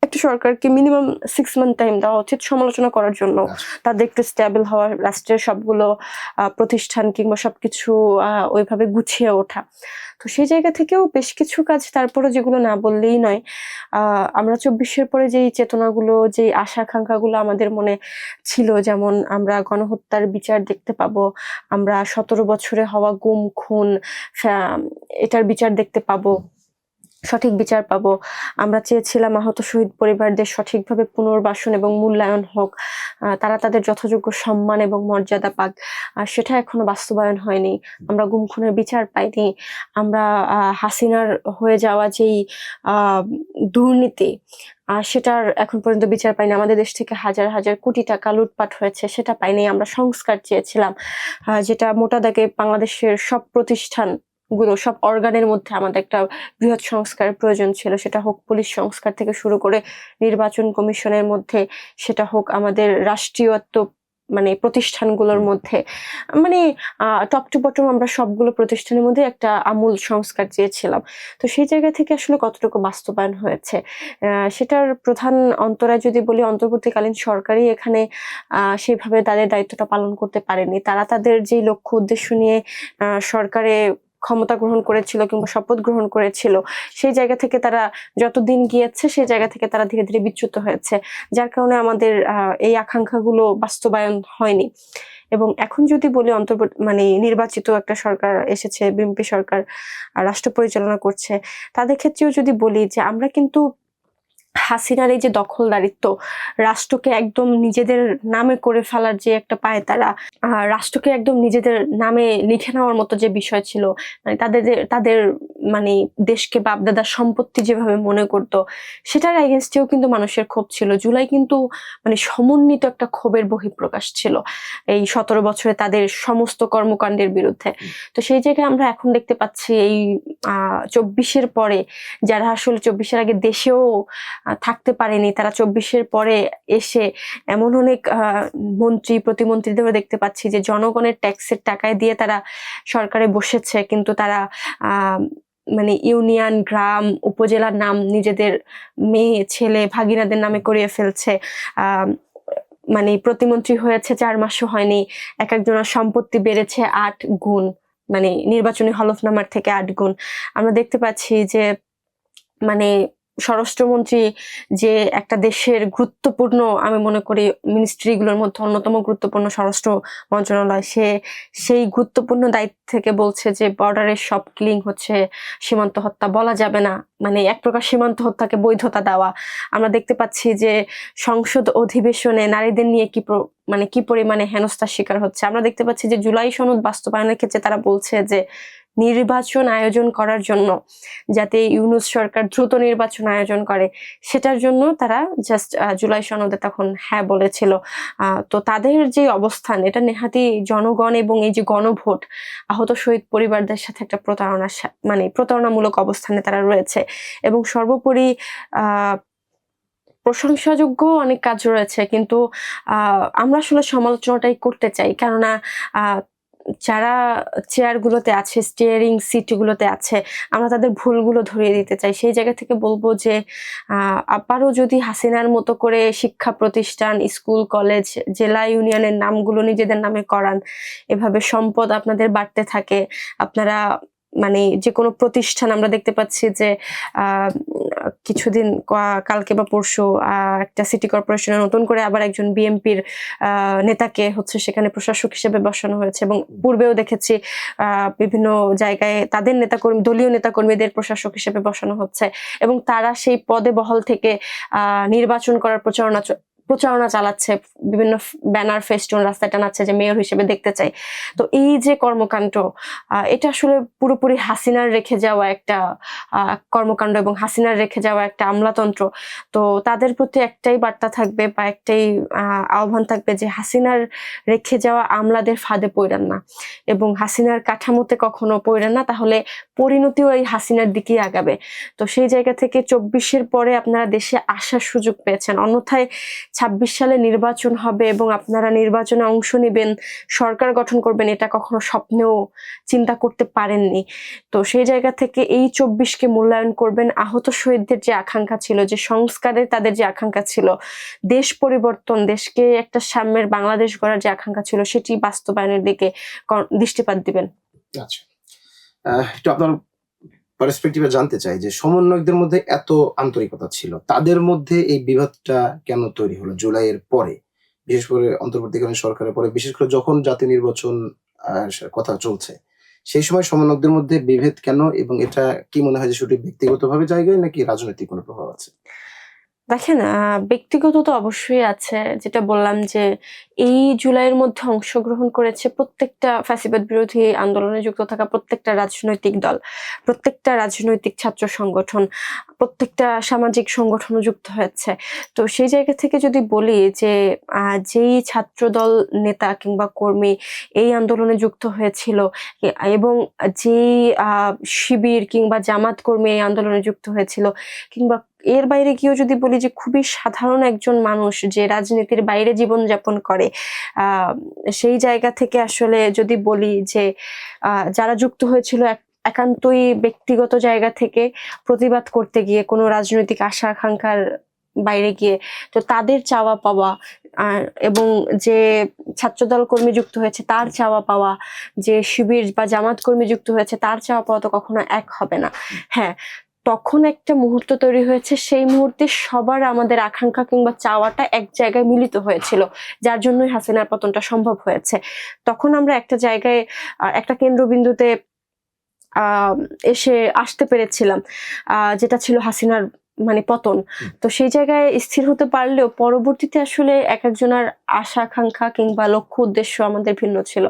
একটা সরকারকে মিনিমাম 6 মান্থ টাইম দেওয়া উচিত সমালোচনা করার জন্য। তাদের একটু স্টেবল হওয়া, রাষ্ট্রের সবগুলো প্রতিষ্ঠান কিংবা সবকিছু ওইভাবে গুছিয়ে ওঠা। তো সেই জায়গা থেকেও বেশ কিছু কাজ তারপরে, যেগুলো না বললেই নয়। আমরা 24-এর পরে যেই চেতনাগুলো, যেই আশা আকাঙ্ক্ষাগুলো আমাদের মনে ছিল, যেমন আমরা গণহত্যার বিচার দেখতে পাবো, আমরা 17 বছরে হওয়া গুম খুন এটার বিচার দেখতে পাবো, সঠিক বিচার পাবো। আমরা চেয়েছিলাম আহত শহীদ পরিবারদের সঠিকভাবে পুনর্বাসন এবং মূল্যায়ন হোক, তারা তাদের যথাযোগ্য সম্মান এবং মর্যাদা পাক। সেটা এখনো বাস্তবায়ন হয়নি। আমরা গুম খুনের বিচার পাইনি। আমরা হাসিনার হয়ে যাওয়া যেই দুর্নীতি, সেটার এখন পর্যন্ত বিচার পাইনি। আমাদের দেশ থেকে হাজার হাজার কোটি টাকা লুটপাট হয়েছে, সেটা পাইনি। আমরা সংস্কার চেয়েছিলাম, যেটা মোটা দাগে বাংলাদেশের সব প্রতিষ্ঠান গুলো, সব অর্গানের মধ্যে আমাদের একটা বৃহৎ সংস্কারের প্রয়োজন ছিল। সেটা হোক পুলিশ সংস্কার থেকে শুরু করে নির্বাচন কমিশনের মধ্যে, সেটা হোক আমাদের রাষ্ট্রীয়ত্ব মানে প্রতিষ্ঠানগুলোর মধ্যে, মানে টপ টু বটম আমরা সবগুলো প্রতিষ্ঠানের মধ্যে একটা আমূল সংস্কার চেয়েছিলাম। তো সেই জায়গা থেকে আসলে কতটুকু বাস্তবায়ন হয়েছে, সেটার প্রধান অন্তরায় যদি বলি, অন্তর্বর্তীকালীন সরকারই এখানে সেভাবে তাদের দায়িত্বটা পালন করতে পারেনি। তারা তাদের যে লক্ষ্য উদ্দেশ্য নিয়ে সরকারে ক্ষমতা গ্রহণ করেছিল কিংবা শপথ গ্রহণ করেছিল, সেই জায়গা থেকে তারা যতদিন গিয়েছে সেই জায়গা থেকে তারা ধীরে ধীরে বিচ্যুত হয়েছে, যার কারণে আমাদের এই আকাঙ্ক্ষাগুলো বাস্তবায়ন হয়নি। এবং এখন যদি বলি মানে নির্বাচিত একটা সরকার এসেছে, বিএনপি সরকার রাষ্ট্র পরিচালনা করছে, তাদের ক্ষেত্রেও যদি বলি যে আমরা কিন্তু হাসিনার এই যে দখলদারিত্ব, রাষ্ট্রকে একদম নিজেদের নামে করে ফেলার যে একটা পায়তারা, রাষ্ট্রকে একদম নিজেদের নামে লিখে নেওয়ার মতো যে বিষয় ছিল, মানে তাদের মানে দেশকে বাপদাদার সম্পত্তি যেভাবে মনে করতো, সেটার এগেনস্টেও কিন্তু মানুষের ক্ষোভ ছিল। জুলাই কিন্তু মানে সমন্বিত একটা ক্ষোভের বহিঃপ্রকাশ ছিল এই 17 বছরে তাদের সমস্ত কর্মকাণ্ডের বিরুদ্ধে। তো সেই জায়গায় আমরা এখন দেখতে পাচ্ছি এই 24-এর পরে, যারা আসলে 24-এর আগে দেশেও থাকতে পারেনি, তারা 24-এর পরে এসে এমন অনেক মন্ত্রী প্রতিমন্ত্রীদেরও দেখতে পাচ্ছি যে জনগণের ট্যাক্সের টাকায় দিয়ে তারা সরকারে বসেছে, কিন্তু তারা মানে ইউনিয়ন, গ্রাম, উপজেলার নাম নিজেদের মেয়ে, ছেলে, ভাগিনাদের নামে করিয়ে ফেলছে। মানে প্রতিমন্ত্রী হয়েছে 4 মাসও হয়নি, এক একজনের সম্পত্তি বেড়েছে 8 গুণ, মানে নির্বাচনী হলফনামার থেকে 8 গুণ। আমরা দেখতে পাচ্ছি যে মানে স্বরাষ্ট্রমন্ত্রী, যে একটা দেশের গুরুত্বপূর্ণ, আমি মনে করি মিনিস্ট্রিগুলোর মধ্যে অন্যতম গুরুত্বপূর্ণ স্বরাষ্ট্র মন্ত্রণালয়, সেই গুরুত্বপূর্ণ দায়িত্ব থেকে বলছে যে বর্ডারের সব কিলিং হচ্ছে সীমান্ত হত্যা, বলা যাবে না, মানে এক প্রকার সীমান্ত হত্যাকে বৈধতা দেওয়া। আমরা দেখতে পাচ্ছি যে সংসদ অধিবেশনে নারীদের নিয়ে কি পরিমাণে হেনস্থার শিকার হচ্ছে। আমরা দেখতে পাচ্ছি যে জুলাই সনদ বাস্তবায়নের ক্ষেত্রে তারা বলছে যে নির্বাচন আয়োজন করার জন্য, যাতে ইউনূস সরকার দ্রুত নির্বাচন আয়োজন করে, সেটার জন্য তারা জাস্ট জুলাই সনদে তখন হ্যাঁ বলেছিল। তো তাদের যে অবস্থান, এটা নেহাতি জনগণ এবং এই যে গণভোট, আহত শহীদ পরিবারদের সাথে একটা মানে প্রতারণামূলক অবস্থানে তারা রয়েছে। এবং সর্বোপরি প্রশংসাযোগ্য অনেক কাজ রয়েছে, কিন্তু আমরা আসলে সমালোচনাটাই করতে চাই, কেননা যারা চেয়ারগুলোতে আছে, স্টিয়ারিং সিটগুলোতে আছে, আমরা তাদের ভুলগুলো ধরিয়ে দিতে চাই। সেই জায়গা থেকে বলবো যে আবারও যদি হাসিনার মতো করে শিক্ষা প্রতিষ্ঠান, স্কুল, কলেজ, জেলা, ইউনিয়নের নামগুলো নিজেদের নামে করান, এভাবে সম্পদ আপনাদের বাড়তে থাকে, আপনারা মানে যে কোনো প্রতিষ্ঠান, আমরা দেখতে পাচ্ছি যে কিছুদিন কালকে বা পরশু একটা সিটি কর্পোরেশনে নতুন করে আবার একজন বিএনপির নেতাকে হচ্ছে সেখানে প্রশাসক হিসেবে বসানো হয়েছে, এবং পূর্বেও দেখেছি বিভিন্ন জায়গায় তাদের দলীয় নেতাকর্মীদের প্রশাসক হিসেবে বসানো হচ্ছে, এবং তারা সেই পদে বহাল থেকে নির্বাচন করার প্রচারণা চালাচ্ছে, বিভিন্ন ব্যানার, ফেস্টুন রাস্তায় টানাচ্ছে যে মেয়র হিসেবে দেখতে চাই। তো এই যে কর্মকাণ্ড, এটা আসলে পুরোপুরি হাসিনার রেখে যাওয়া একটা কর্মকাণ্ড এবং হাসিনার রেখে যাওয়া একটা আমলাতন্ত্র। তো তাদের প্রতি একটাই বার্তা থাকবে বা একটাই আহ্বান থাকবে যে হাসিনার রেখে যাওয়া আমলাদের ফাঁদে পড়েন না, এবং হাসিনার কাঠামোতে কখনো পড়েন না, তাহলে পরিণতিও এই হাসিনার দিকেই আগাবে। তো সেই জায়গা থেকে 24-এর পরে আপনারা দেশে আসার সুযোগ পেয়েছেন, অন্যথায় 26 সালে নির্বাচন হবে এবং আপনারা নির্বাচনে অংশ নেবেন, সরকার গঠন করবেন, এটা কখনো স্বপ্নেও চিন্তা করতে পারেননি। তো সেই জায়গা থেকে এই 24-কে মূল্যায়ন করবেন। আহত শহীদদের যে আকাঙ্ক্ষা ছিল, যে সংস্কারের তাদের যে আকাঙ্ক্ষা ছিল, দেশ পরিবর্তন, দেশকে একটা সাম্যের বাংলাদেশ গড়ার যে আকাঙ্ক্ষা ছিল, সেটি বাস্তবায়নের দিকে দৃষ্টিপাত দিবেন।
আচ্ছা, একটু আপনার পার্সপেক্টিভে জানতে চাই যে সমন্বয়কদের মধ্যে এত আন্তরিকতা ছিল, তাদের মধ্যে এই বিভাদটা কেন তৈরি হলো জুলাইয়ের পরে, বিশেষ করে অন্তর্বর্তীকালীন সরকারের পরে, বিশেষ করে যখন জাতীয় নির্বাচন কথা চলছে, সেই সময় সমন্বয়কদের মধ্যে বিভেদ কেন, এবং এটা কি মনে হয় যে শুধু ব্যক্তিগতভাবে জায়গায় নাকি রাজনৈতিক কোনো প্রভাব আছে?
দেখেন, ব্যক্তিগত তো অবশ্যই আছে, যেটা বললাম যে এই জুলাইয়ের মধ্যে অংশগ্রহণ করেছে প্রত্যেকটা ফ্যাসিবাদ বিরোধী আন্দোলনে যুক্ত থাকা প্রত্যেকটা রাজনৈতিক দল, প্রত্যেকটা রাজনৈতিক ছাত্র সংগঠন, প্রত্যেকটা সামাজিক সংগঠনও যুক্ত হয়েছে। তো সেই জায়গা থেকে যদি বলি যে যেই ছাত্রদল নেতা কিংবা কর্মী এই আন্দোলনে যুক্ত হয়েছিল, এবং যেই শিবির কিংবা জামাত কর্মী এই আন্দোলনে যুক্ত হয়েছিল, কিংবা এর বাইরে গিয়েও যদি বলি যে খুবই সাধারণ একজন মানুষ যে রাজনীতির বাইরে জীবনযাপন করে, সেই জায়গা থেকে আসলে যদি বলি যে যারা যুক্ত হয়েছিল একান্তই ব্যক্তিগত জায়গা থেকে প্রতিবাদ করতে গিয়ে, কোনো রাজনৈতিক আশা আকাঙ্ক্ষার বাইরে গিয়ে, তো তাদের চাওয়া পাওয়া, এবং যে ছাত্রদল কর্মী যুক্ত হয়েছে তার চাওয়া পাওয়া, যে শিবির বা জামাত কর্মী যুক্ত হয়েছে তার চাওয়া পাওয়া তো কখনো এক হবে না। হ্যাঁ, তখন একটা মুহূর্ত তৈরি হয়েছে, সেই মুহূর্তে সবার আমাদের আকাঙ্ক্ষা কিংবা চাওয়াটা এক জায়গায় মিলিত হয়েছিল, যার জন্যই হাসিনার পতনটা সম্ভব হয়েছে। তখন আমরা একটা জায়গায় একটা কেন্দ্রবিন্দুতে এসে আসতে পেরেছিলাম, যেটা ছিল হাসিনার মানে পতন। তো সেই জায়গায় স্থির হতে পারলেও পরবর্তীতে আসলে এক একজনের আশা আকাঙ্ক্ষা কিংবা লক্ষ্য উদ্দেশ্য আমাদের ভিন্ন ছিল।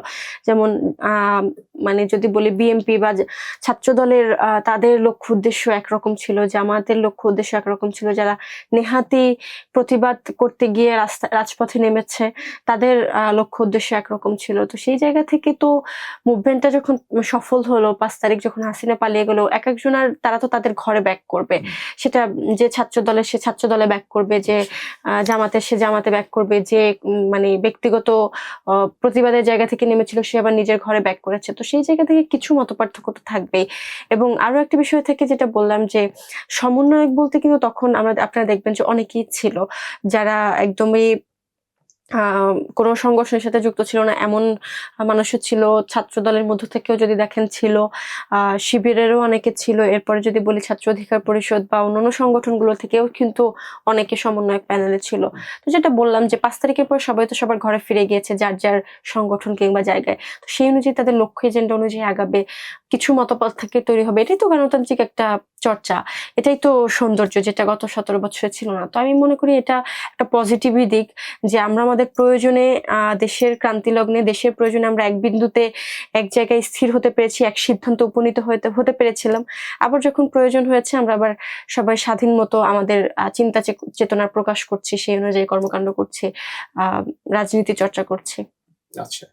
যেমন মানে যদি বলি বিএনপি বা ছাত্র দলের তাদের লক্ষ্য উদ্দেশ্য একরকম ছিল, জামায়াতের লক্ষ্য উদ্দেশ্য একরকম ছিল। যারা নেহাতি প্রতিবাদ করতে গিয়ে রাজপথে নেমেছে তাদের লক্ষ্য উদ্দেশ্য একরকম ছিল। তো সেই জায়গা থেকে তো মুভমেন্টটা যখন সফল হলো, ৫ তারিখ যখন হাসিনা পালিয়ে গেল, এক একজনের তারা তো তাদের ঘরে ব্যাক করবে। সেটা যে ছাত্র দলের সে ছাত্র দলে ব্যাক করবে, যে জামাতের সে জামাতে ব্যাক করবে, যে মানে ব্যক্তিগত প্রতিবাদের জায়গা থেকে নেমেছিল সে আবার নিজের ঘরে ব্যাক করেছে। তো সেই জায়গা থেকে কিছু মতপার্থক্য তো থাকবেই। এবং আরো একটা বিষয় থেকে যেটা বললাম যে সমন্বয়ক বলতে কিন্তু তখন আপনারা দেখবেন যে অনেকেই ছিল যারা একদমই কোনো সংগঠনের সাথে যুক্ত ছিল না এমন মানুষও ছিল। ছাত্র দলের মধ্য থেকেও যদি দেখেন ছিল, শিবিরেরও অনেকে ছিল। এরপরে যদি বলি ছাত্র অধিকার পরিষদ বা অন্যান্য সংগঠনগুলো থেকেও কিন্তু অনেকে সমন্বয়ক প্যানেলে ছিল। তো যেটা বললাম যে ৫ তারিখের পর সবাই তো সবার ঘরে ফিরে গিয়েছে যার যার সংগঠন কিংবা জায়গায়। তো সেই অনুযায়ী তাদের লক্ষ্য এজেন্ডা অনুযায়ী আগাবে, কিছু মতপার্থক্য তৈরি হবে। এটাই তো গণতান্ত্রিক একটা চর্চা, এটাই তো সৌন্দর্য, যেটা গত ১৭ বছরে ছিল না। তো আমি মনে করি এটা একটা পজিটিভই দিক যে আমরা আমাদের প্রয়োজনে দেশের ক্রান্তি লগ্নে দেশের প্রয়োজনে আমরা এক বিন্দুতে এক জায়গায় স্থির হতে পেরেছি, এক সিদ্ধান্ত উপনীত হতে পেরেছিলাম। আবার যখন প্রয়োজন হয়েছে আমরা আবার সবাই স্বাধীন মতো আমাদের চিন্তা চেতনার প্রকাশ করছি, সেই অনুযায়ী কর্মকাণ্ড করছি, রাজনীতি চর্চা করছি।
আচ্ছা,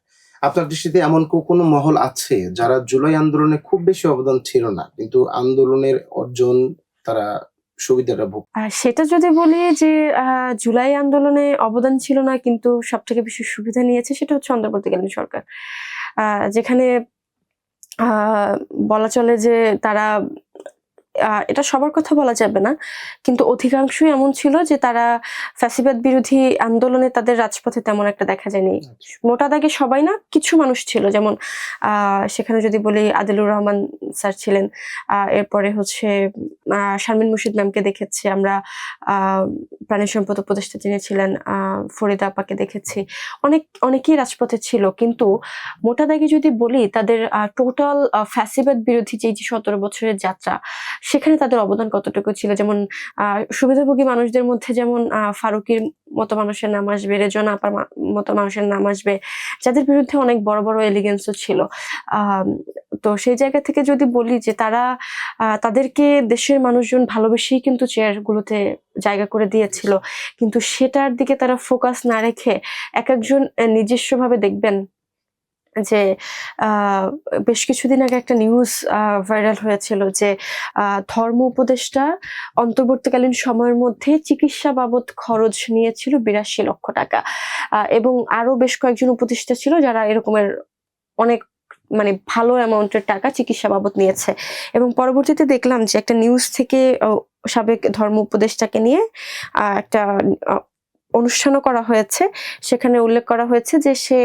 আপনার দৃষ্টিতে এমন কোনো মহল আছে যারা জুলাই আন্দোলনে খুব বেশি অবদান ছিল না কিন্তু আন্দোলনের অর্জন তারা সুবিধাটা ভোগ?
সেটা যদি বলি যে জুলাই আন্দোলনে অবদান ছিল না কিন্তু সবথেকে বেশি সুবিধা নিয়েছে, সেটা হচ্ছে অন্তর্বর্তীকালীন সরকার। যেখানে বলা চলে যে তারা এটা সবার কথা বলা যাবে না, কিন্তু অধিকাংশই এমন ছিল যে তারা ফ্যাসিবাদ বিরোধী আন্দোলনে তাদের রাজপথে তেমন একটা দেখা যায়নি। মোটা দাগে সবাই না, কিছু মানুষ ছিল। যেমন সেখানে যদি বলি আদিলুর রহমান স্যার ছিলেন, এরপরে হচ্ছে শারমিন মুর্শিদ ম্যামকে দেখেছি আমরা, প্রাণী সম্পদ উপদেষ্টা যিনি ছিলেন ফরিদা আপাকে দেখেছি, অনেকেই রাজপথে ছিল। কিন্তু মোটা দাগে যদি বলি তাদের টোটাল ফ্যাসিবাদ বিরোধী যে ১৭ বছরের যাত্রা, সেখানে তাদের অবদান কতটুকু ছিল। যেমন সুবিধাভোগী মানুষদের মধ্যে যেমন ফারুকীর মতো মানুষের নাম আসবে, রেজনা আপার মতো মানুষের নাম আসবে, যাদের বিরুদ্ধে অনেক বড় বড় এলিগেন্সও ছিল। তো সেই জায়গা থেকে যদি বলি যে তারা তাদেরকে দেশের মানুষজন ভালোবেসেই কিন্তু চেয়ারগুলোতে জায়গা করে দিয়েছিল, কিন্তু সেটার দিকে তারা ফোকাস না রেখে এক একজন নিজস্বভাবে দেখবেন যে বেশ কিছুদিন আগে একটা নিউজ ভাইরাল হয়েছিল যে ধর্ম উপদেষ্টা অন্তর্বর্তীকালীন সময়ের মধ্যে চিকিৎসা বাবদ খরচ নিয়েছিল ৮২ লক্ষ টাকা, এবং আরো বেশ কয়েকজন উপদেষ্টা ছিল যারা এরকমের অনেক মানে ভালো অ্যামাউন্টের টাকা চিকিৎসা বাবদ নিয়েছে। এবং পরবর্তীতে দেখলাম যে একটা নিউজ থেকে সাবেক ধর্ম উপদেষ্টাকে নিয়ে একটা অনুষ্ঠানও করা হয়েছে, সেখানে উল্লেখ করা হয়েছে যে সে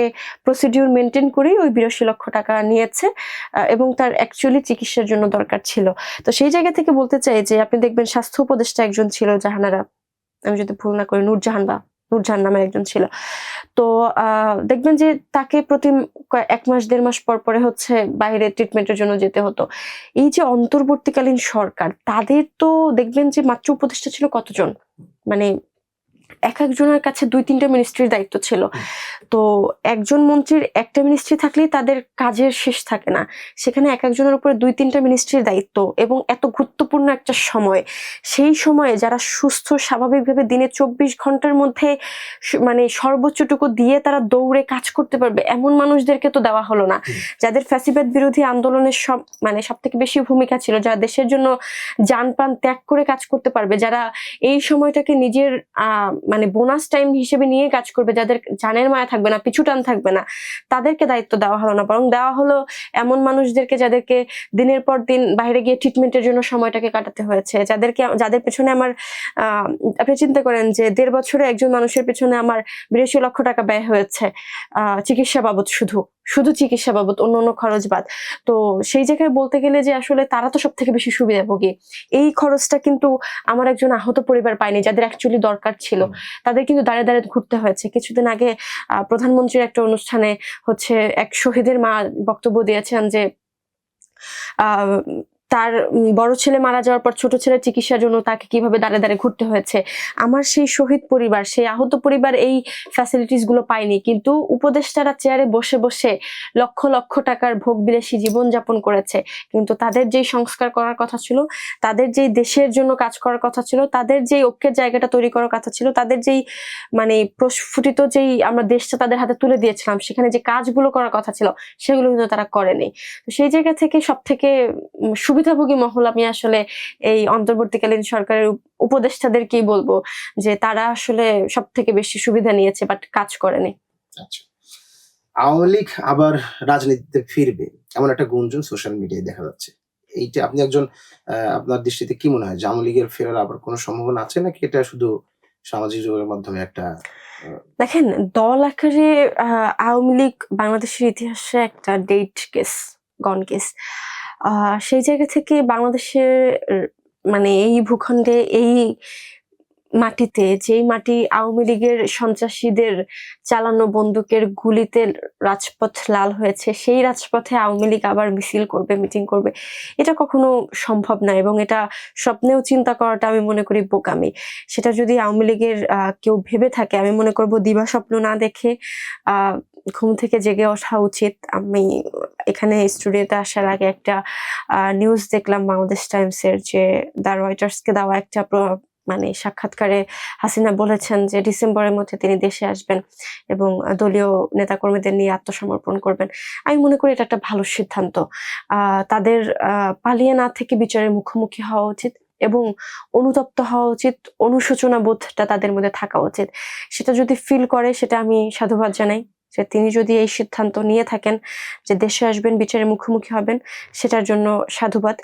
প্রসিডিউর মেনটেন করেই ওই ৮২ লক্ষ টাকা নিয়েছে এবং তার অ্যাকচুয়ালি চিকিৎসার জন্য দরকার ছিল। তো সেই জায়গা থেকে বলতে চাই যে আপনি দেখবেন স্বাস্থ্য উপদেষ্টা একজন ছিল জাহানারা, আমি যদি ভুল না করি নূরজাহান নামের একজন ছিল। তো দেখবেন যে তাকে প্রতি ১ মাস ১.৫ মাস পর পরে হচ্ছে বাইরে ট্রিটমেন্টের জন্য যেতে হতো। এই যে অন্তর্বর্তীকালীন সরকার, তাদের তো দেখবেন যে মাত্র উপদেষ্টা ছিল কতজন, মানে এক একজনের কাছে ২-৩টা মিনিস্ট্রির দায়িত্ব ছিল। তো একজন মন্ত্রীর একটা মিনিস্ট্রি থাকলেই তাদের কাজের শেষ থাকে না, সেখানে এক একজনের উপরে ২-৩টা মিনিস্ট্রির দায়িত্ব এবং এত গুরুত্বপূর্ণ একটা সময়। সেই সময়ে যারা সুস্থ স্বাভাবিকভাবে দিনে ২৪ ঘন্টার মধ্যে মানে সর্বোচ্চটুকু দিয়ে তারা দৌড়ে কাজ করতে পারবে, এমন মানুষদেরকে তো দেওয়া হলো না। যাদের ফ্যাসিবাদ বিরোধী আন্দোলনের সব থেকে বেশি ভূমিকা ছিল, যারা দেশের জন্য জান প্রাণ ত্যাগ করে কাজ করতে পারবে, যারা এই সময়টাকে নিজের মানে বোনাস টাইম হিসেবে নিয়ে কাজ করবে, যাদের জানের মায়া থাকবে না, পিছু টান থাকবে না, তাদেরকে দায়িত্ব দেওয়া হলো না, বরং দেওয়া হলো এমন মানুষদেরকে যাদেরকে দিনের পর দিন বাইরে গিয়ে ট্রিটমেন্টের জন্য সময়টাকে কাটাতে হয়েছে, যাদের পেছনে আমার আপনি চিন্তা করেন যে ১.৫ বছরে একজন মানুষের পেছনে আমার ৮২ লক্ষ টাকা ব্যয় হয়েছে চিকিৎসা বাবদ, শুধু চিকিৎসা বাবদ, অন্য খরচ বাদ। তো সেই জায়গায় বলতে গেলে যে আসলে তারা তো সব থেকে বেশি সুবিধাভোগী। এই খরচটা কিন্তু আমার একজন আহত পরিবার পায়নি, যাদের অ্যাকচুয়ালি দরকার ছিল, তাদের কিন্তু দাঁড়িয়ে দাঁড়িয়ে ঘুরতে হয়েছে। কিছুদিন আগে প্রধানমন্ত্রীর একটা অনুষ্ঠানে হচ্ছে এক শহীদের মা বক্তব্য দিয়েছেন যে তার বড় ছেলে মারা যাওয়ার পর ছোট ছেলের চিকিৎসার জন্য তাকে কিভাবে দাঁড়ে দাঁড়ে ঘুরতে হয়েছে। আমার সেই শহীদ পরিবার, সেই আহত পরিবার এই ফ্যাসিলিটিস গুলো পায়নি, কিন্তু উপদেষ্টারা চেয়ারে বসে বসে লক্ষ লক্ষ টাকার ভোগ বিলাসী জীবন যাপন করেছে। কিন্তু তাদের যেই সংস্কার করার কথা ছিল, তাদের যেই দেশের জন্য কাজ করার কথা ছিল, তাদের যেই ঐক্যের জায়গাটা তৈরি করার কথা ছিল, তাদের যেই মানে প্রস্ফুটিত যেই আমরা দেশটা তাদের হাতে তুলে দিয়েছিলাম, সেখানে যে কাজগুলো করার কথা ছিল সেগুলো কিন্তু তারা করেনি। তো সেই জায়গা থেকে সব থেকে সুবিধাভোগী মহল আমি আসলে এই অন্তর্বর্তীকালীন সরকারের উপদেষ্টাদেরকেই বলবো যে তারা আসলে সব থেকে বেশি সুবিধা নিয়েছে, বাট কাজ করেনি।
আচ্ছা, আওয়ামী লীগ আবার রাজনীতিতে ফিরবে এমন একটা গুঞ্জন সোশ্যাল মিডিয়ায় দেখা যাচ্ছে। এইটা আপনি একজন আপনার দৃষ্টিতে কি মনে হয় যে আওয়ামী লীগের ফেরার আবার কোনো সম্ভাবনা আছে নাকি এটা শুধু সামাজিক যোগাযোগের মাধ্যমে একটা
দেখেন, দল আকারে আওয়ামী লীগ বাংলাদেশের ইতিহাসে একটা ডেট কেস, গন কেস। সেই জায়গা থেকে বাংলাদেশের মানে এই ভূখণ্ডে, এই মাটিতে, যেই মাটি আওয়ামী লীগের সন্ত্রাসীদের চালানো বন্দুকের গুলিতে রাজপথ লাল হয়েছে, সেই রাজপথে আওয়ামী লীগ আবার মিছিল করবে, মিটিং করবে, এটা কখনো সম্ভব না। এবং এটা স্বপ্নেও চিন্তা করাটা আমি মনে করি বোকামি। সেটা যদি আওয়ামী লীগের কেউ ভেবে থাকে, আমি মনে করব দিবা স্বপ্ন না দেখে ঘুম থেকে জেগে ওঠা উচিত। আমি এখানে স্টুডিওতে আসার আগে একটা নিউজ দেখলাম বাংলাদেশ টাইমসের, যে দ্য রয়টার্সকে দেওয়া একটা মানে সাক্ষাৎকারে হাসিনা বলেছেন যে ডিসেম্বরের মধ্যে তিনি দেশে আসবেন এবং দলীয় নেতাকর্মীদের নিয়ে আত্মসমর্পণ করবেন। আমি মনে করি এটা একটা ভালো সিদ্ধান্ত। তাদের পালিয়ে না থেকে বিচারের মুখোমুখি হওয়া উচিত এবং অনুতপ্ত হওয়া উচিত, অনুশোচনা বোধটা তাদের মধ্যে থাকা উচিত। সেটা যদি ফিল করে, সেটা আমি সাধুবাদ জানাই। যে তিনি যদি এই সিদ্ধান্ত নিয়ে থাকেন যে দেশে আসবেন, বিচারের মুখোমুখি হবেন, সেটার জন্য সাধুবাদ।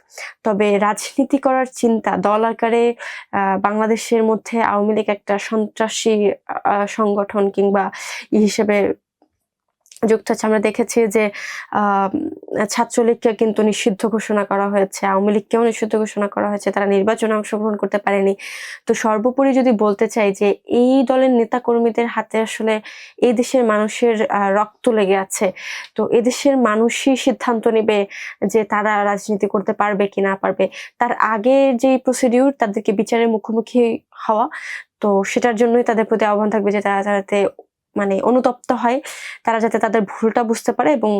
তবে রাজনীতি করার চিন্তা, দল আকারে বাংলাদেশের মধ্যে আওয়ামী লীগ একটা সন্ত্রাসী সংগঠন কিংবা হিসেবে যুক্ত আছে। আমরা দেখেছি যে ছাত্রলীগকে কিন্তু নিষিদ্ধ ঘোষণা করা হয়েছে, আওয়ামী লীগকেও নিষিদ্ধ ঘোষণা করা হয়েছে, তারা নির্বাচনে অংশগ্রহণ করতে পারেনি। তো সর্বোপরি যদি বলতে চাই যে এই দলের নেতা কর্মীদের হাতে আসলে এই দেশের মানুষের রক্ত লেগে আছে। তো এদেশের মানুষই সিদ্ধান্ত নেবে যে তারা রাজনীতি করতে পারবে কি না পারবে। তার আগে যে প্রসিডিউর, তাদেরকে বিচারের মুখোমুখি হওয়া, তো সেটার জন্যই তাদের প্রতি আহ্বান থাকবে যে তারা যাতে মানে অনুতপ্ত হয়, তারা যাতে তাদের ভুলটা বুঝতে পারে এবং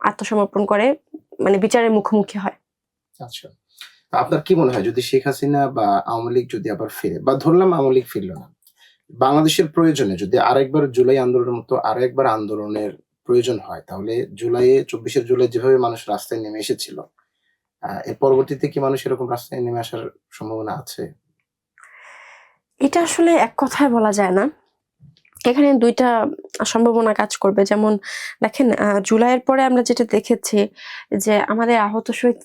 আত্মসমর্পণ করে মানে বিচারের মুখোমুখি হয়।
আচ্ছা, আপনার কি মনে হয় যদি শেখ হাসিনা বা আওয়ামী লীগ যদি আবার ফিরে, বা ধরলাম আওয়ামী লীগ ফিরল না, বাংলাদেশের প্রয়োজনে যদি আরেকবার জুলাই আন্দোলনের মতো আরো একবার আন্দোলনের প্রয়োজন হয়, তাহলে 24শে জুলাই যেভাবে মানুষ রাস্তায় নেমে এসেছিল, এর পরবর্তীতে কি মানুষ এরকম রাস্তায় নেমে আসার সম্ভাবনা আছে?
এটা আসলে এক কথায় বলা যায় না। এখানে দুইটা সম্ভাবনা কাজ করবে। যেমন দেখেন, জুলাইয়ের পরে আমরা যেটা দেখেছি যে আমাদের আহত শহীদ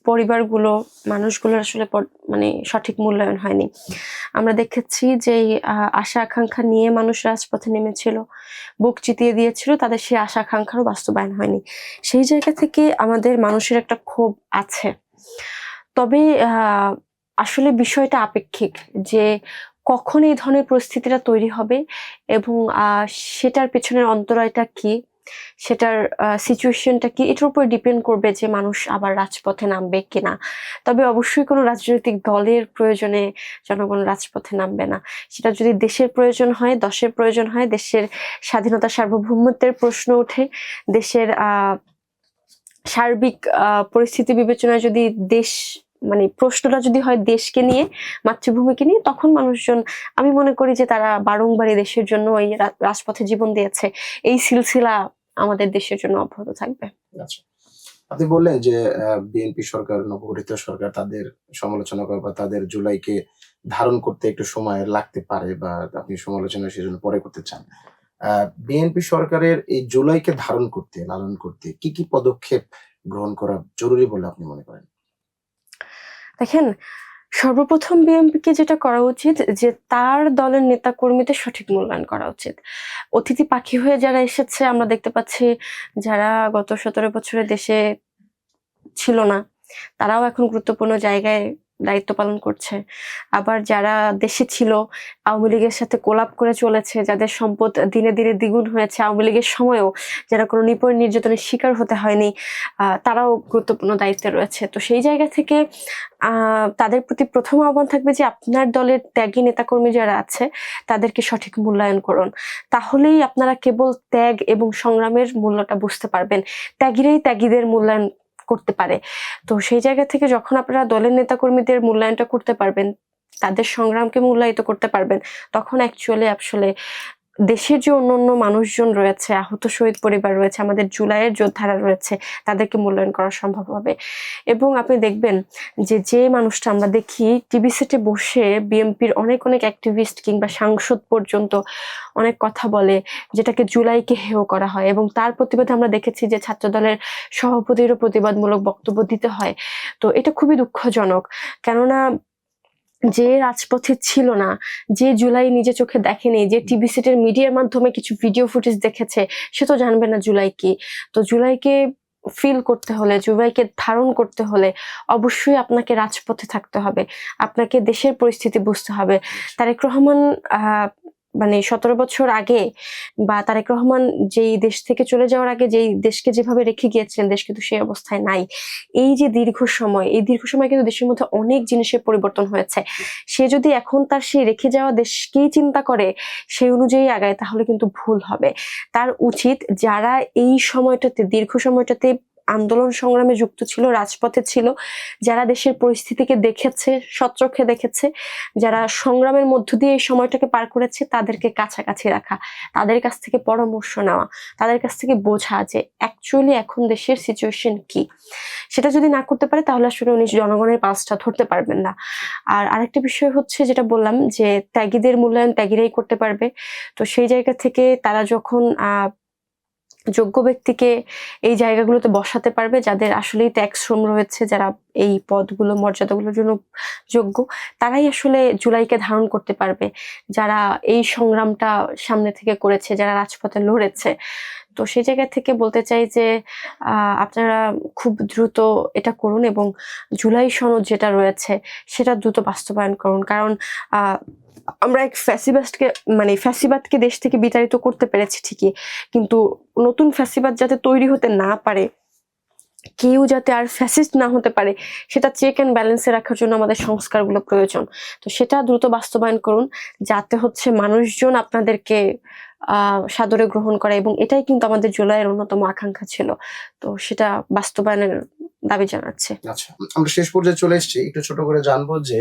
পরিবারগুলো, মানুষগুলোর আসলে মানে সঠিক মূল্যায়ন হয়নি। আমরা দেখেছি যে আশা আকাঙ্ক্ষা নিয়ে মানুষ রাজপথে নেমেছিল, বুক চিতিয়ে দিয়েছিল, তাদের সেই আশা আকাঙ্ক্ষারও বাস্তবায়ন হয়নি। সেই জায়গা থেকে আমাদের মানুষের একটা ক্ষোভ আছে। তবে আসলে বিষয়টা আপেক্ষিক যে কখন এই ধরনের পরিস্থিতিটা তৈরি হবে এবং সেটার পেছনের অন্তরায়টা কি, সেটার সিচুয়েশনটা কি, এটার উপর ডিপেন্ড করবে যে মানুষ আবার রাজপথে নামবে কিনা। তবে অবশ্যই কোনো রাজনৈতিক দলের প্রয়োজনে জনগণ রাজপথে নামবে না। সেটা যদি দেশের প্রয়োজন হয়, দশের প্রয়োজন হয়, দেশের স্বাধীনতা সার্বভৌমত্বের প্রশ্ন ওঠে, দেশের সার্বিক পরিস্থিতি বিবেচনায় যদি দেশ মানে প্রশ্নটা যদি হয় দেশকে নিয়ে, মাতৃভূমিকে নিয়ে, তখন মানুষজন, আমি মনে করি যে তারা বারংবার দেশের জন্য এই রাজপথে জীবন দিয়েছে। এই সিলসিলা আমাদের দেশের জন্য অব্যাহত থাকবে।
আচ্ছা, আপনি বললেন যে বিএনপি সরকার, নবগঠিত সরকার তাদের সমালোচনা করে বা তাদের জুলাইকে ধারণ করতে একটু সময় লাগতে পারে, বা আপনি সমালোচনা সেজন্য পরে করতে চান। বিএনপি সরকারের এই জুলাইকে ধারণ করতে, লালন করতে কি কি পদক্ষেপ গ্রহণ করা জরুরি বলে আপনি মনে করেন?
দেখেন, সর্বপ্রথম বিএনপিকে যেটা করা উচিত যে তার দলের নেতা কর্মীদের সঠিক মূল্যায়ন করা উচিত। অতিথি পাখি হয়ে যারা এসেছে, আমরা দেখতে পাচ্ছি যারা গত 17 বছরে দেশে ছিল না, তারাও এখন গুরুত্বপূর্ণ জায়গায় দায়িত্ব পালন করছে, আবার যারা দেশে ছিল আওয়ামী লীগের সাথে কোলাপ করে চলেছে, যাদের সম্পদ দিনে দিনে দ্বিগুণ হয়েছে আওয়ামী লীগের সময়ও, যারা কোনো নির্যাতনের শিকার হতে হয়নি, তারাও গুরুত্বপূর্ণ দায়িত্বে রয়েছে। তো সেই জায়গা থেকে তাদের প্রতি প্রথম আহ্বান থাকবে যে আপনার দলের ত্যাগী নেতাকর্মী যারা আছে তাদেরকে সঠিক মূল্যায়ন করুন। তাহলেই আপনারা কেবল ত্যাগ এবং সংগ্রামের মূল্যটা বুঝতে পারবেন। ত্যাগীরাই ত্যাগীদের মূল্যায়ন করতে পারে। তো সেই জায়গা থেকে যখন আপনারা দলের নেতাকর্মীদের মূল্যায়নটা করতে পারবেন, তাদের সংগ্রামকে মূল্যায়িত করতে পারবেন, তখন আসলে দেশের যে অন্যান্য মানুষজন রয়েছে, আহত শহীদ পরিবার রয়েছে, আমাদের জুলাইয়ের যোদ্ধারা রয়েছে, তাদেরকে মূল্যায়ন করা সম্ভব হবে। এবং আপনি দেখবেন যে মানুষটা আমরা দেখি টিভি সেটে বসে বিএনপির অনেক অ্যাক্টিভিস্ট কিংবা সাংসদ পর্যন্ত অনেক কথা বলে, যেটাকে জুলাইকে হেয় করা হয়, এবং তার প্রতিবাদে আমরা দেখেছি যে ছাত্রদলের সভাপতিরও প্রতিবাদমূলক বক্তব্য দিতে হয়। তো এটা খুবই দুঃখজনক, কেননা যে রাজপথে ছিল না, যে জুলাই নিজে চোখে দেখেনি, যে টিভি সেটের মিডিয়ার মাধ্যমে কিছু ভিডিও ফুটেজ দেখেছে, সে তো জানবে না জুলাই কি। তো জুলাইকে ফিল করতে হলে, জুলাইকে ধারণ করতে হলে অবশ্যই আপনাকে রাজপথে থাকতে হবে, আপনাকে দেশের পরিস্থিতি বুঝতে হবে। তারেক রহমান মানে 17 বছর আগে, বা তারেক রহমান যেই দেশ থেকে চলে যাওয়ার আগে যেই দেশকে যেভাবে রেখে গিয়েছিলেন, দেশ কিন্তু সেই অবস্থায় নাই। এই দীর্ঘ সময় কিন্তু দেশের মধ্যে অনেক জিনিসের পরিবর্তন হয়েছে। সে যদি এখন তার সেই রেখে যাওয়া দেশকেই চিন্তা করে, সেই অনুযায়ী আগায়, তাহলে কিন্তু ভুল হবে। তার উচিত যারা এই সময়টাতে, দীর্ঘ সময়টাতে আন্দোলন সংগ্রামে যুক্ত ছিল, রাজপথে ছিল, যারা দেশের পরিস্থিতিকে দেখেছে, সচক্ষে দেখেছে, যারা সংগ্রামের মধ্য দিয়ে এই সময়টাকে পার করেছে, তাদেরকে কাছাকাছি রাখা, তাদের কাছ থেকে পরামর্শ নেওয়া, তাদের কাছ থেকে বোঝা যে অ্যাকচুয়ালি এখন দেশের সিচুয়েশন কি। সেটা যদি না করতে পারে, তাহলে আসলে উনি জনগণের পালসটা ধরতে পারবেন না। আর আরেকটা বিষয় হচ্ছে, যেটা বললাম যে ত্যাগীদের মূল্যায়ন ত্যাগীরাই করতে পারবে। তো সেই জায়গা থেকে তারা যখন যোগ্য ব্যক্তিকে এই জায়গাগুলোতে বসাতে পারবে, যাদের আসলেই ত্যাগ শ্রম রয়েছে, যারা এই পদগুলো, মর্যাদাগুলোর জন্য যোগ্য, তারাই আসলে জুলাইকে ধারণ করতে পারবে, যারা এই সংগ্রামটা সামনে থেকে করেছে, যারা রাজপথে লড়েছে। তো সেই জায়গা থেকে বলতে চাই যে আপনারা খুব দ্রুত এটা করুন, এবং জুলাই সনদ যেটা রয়েছে সেটা দ্রুত বাস্তবায়ন করুন। কারণ আমরা এক ফ্যাসিবাদকে দেশ থেকে বিতাড়িত করতে পেরেছি ঠিকই, কিন্তু নতুন ফ্যাসিবাদ যাতে তৈরি হতে না পারে, কেউ যাতে আর ফ্যাসিস্ট না হতে পারে, সেটা চেক অ্যান্ড ব্যালেন্সে রাখার জন্য আমাদের সংস্কারগুলো প্রয়োজন। তো সেটা দ্রুত বাস্তবায়ন করুন, যাতে হচ্ছে মানুষজন আপনাদেরকে সাদরে গ্রহণ করে, এবং এটাই কিন্তু আমাদের জুলাইয়ের অন্যতম আকাঙ্ক্ষা ছিল। তো সেটা বাস্তবায়নের দাবি জানাচ্ছে।
আচ্ছা, আমরা শেষ পর্যায়ে চলে এসেছি, একটু ছোট করে জানবো যে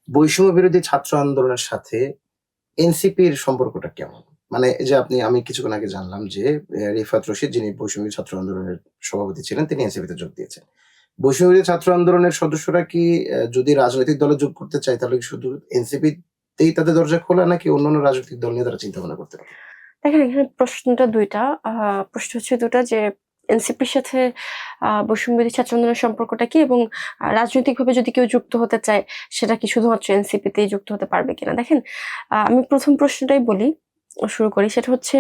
বৈষম্য বিরোধী ছাত্র আন্দোলনের সাথে এনসিপির সম্পর্কটা কেমন? মানে যে আমি কিছুক্ষণ আগে জানলাম যে রিফাত রশিদ, যিনি বৈষম্য ছাত্র আন্দোলনের সভাপতি ছিলেন, তিনি এনসিপিতে যোগ দিয়েছেন। বৈষম্য বিরোধী ছাত্র আন্দোলনের সদস্যরা কি যদি রাজনৈতিক দলে যোগ করতে চায়, তাহলে কি শুধু এনসিপিতেই তাদের দরজা খোলা, নাকি অন্যান্য রাজনৈতিক দল নিয়ে তারা চিন্তা ভাবনা করতে পারে?
দেখেন, এখানে প্রশ্নটা দুইটা। প্রশ্ন হচ্ছে দুটা, যে এনসিপির সাথে বৈষম্যবিরোধী ছাত্র আন্দোলনের সম্পর্কটা কি, এবং রাজনৈতিকভাবে যদি কেউ যুক্ত হতে চায়, সেটা কি শুধুমাত্র এনসিপিতেই যুক্ত হতে পারবে কিনা। দেখেন, আমি প্রথম প্রশ্নটাই শুরু করি। সেটা হচ্ছে,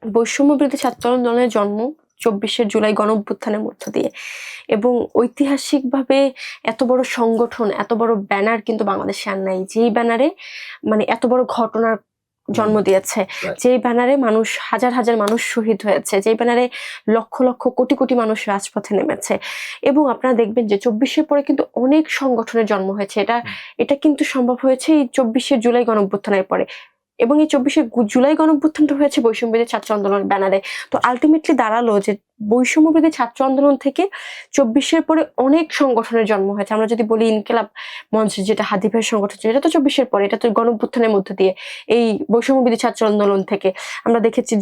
বৈষম্যবিরোধী ছাত্র আন্দোলনের জন্ম 24শে জুলাই গণঅভ্যুত্থানের মধ্য দিয়ে, এবং ঐতিহাসিকভাবে এত বড় সংগঠন, এত বড় ব্যানার কিন্তু বাংলাদেশে আর নাই, যেই ব্যানারে এত বড় ঘটনার জন্ম দিয়েছে, যেই ব্যানারে হাজার হাজার মানুষ শহীদ হয়েছে, যেই ব্যানারে লক্ষ লক্ষ কোটি কোটি মানুষ রাজপথে নেমেছে। এবং আপনারা দেখবেন যে 24-এর পরে কিন্তু অনেক সংগঠনের জন্ম হয়েছে। এটা কিন্তু সম্ভব হয়েছে এই 24শে জুলাই গণঅভ্যুত্থানের পরে, এবং এই 24শে জুলাই গণঅভ্যুত্থানটা হয়েছে বৈষম্যবিরোধী ছাত্র আন্দোলনের ব্যানারে। তো আলটিমেটলি দাঁড়ালো যে বৈষম্যবিরোধী ছাত্র আন্দোলন থেকে 24-এর পরে অনেক সংগঠনের জন্ম হয়েছে। আমরা যদি বলি ইনকিলাব মঞ্চ, যেটা হাদি ভাইয়ের সংগঠন, এটা তো 24-এর পরে, এটা তো গণঅভ্যুত্থানের মধ্য দিয়ে, এই বৈষম্যবিরোধী ছাত্র আন্দোলন থেকে আমরা দেখেছি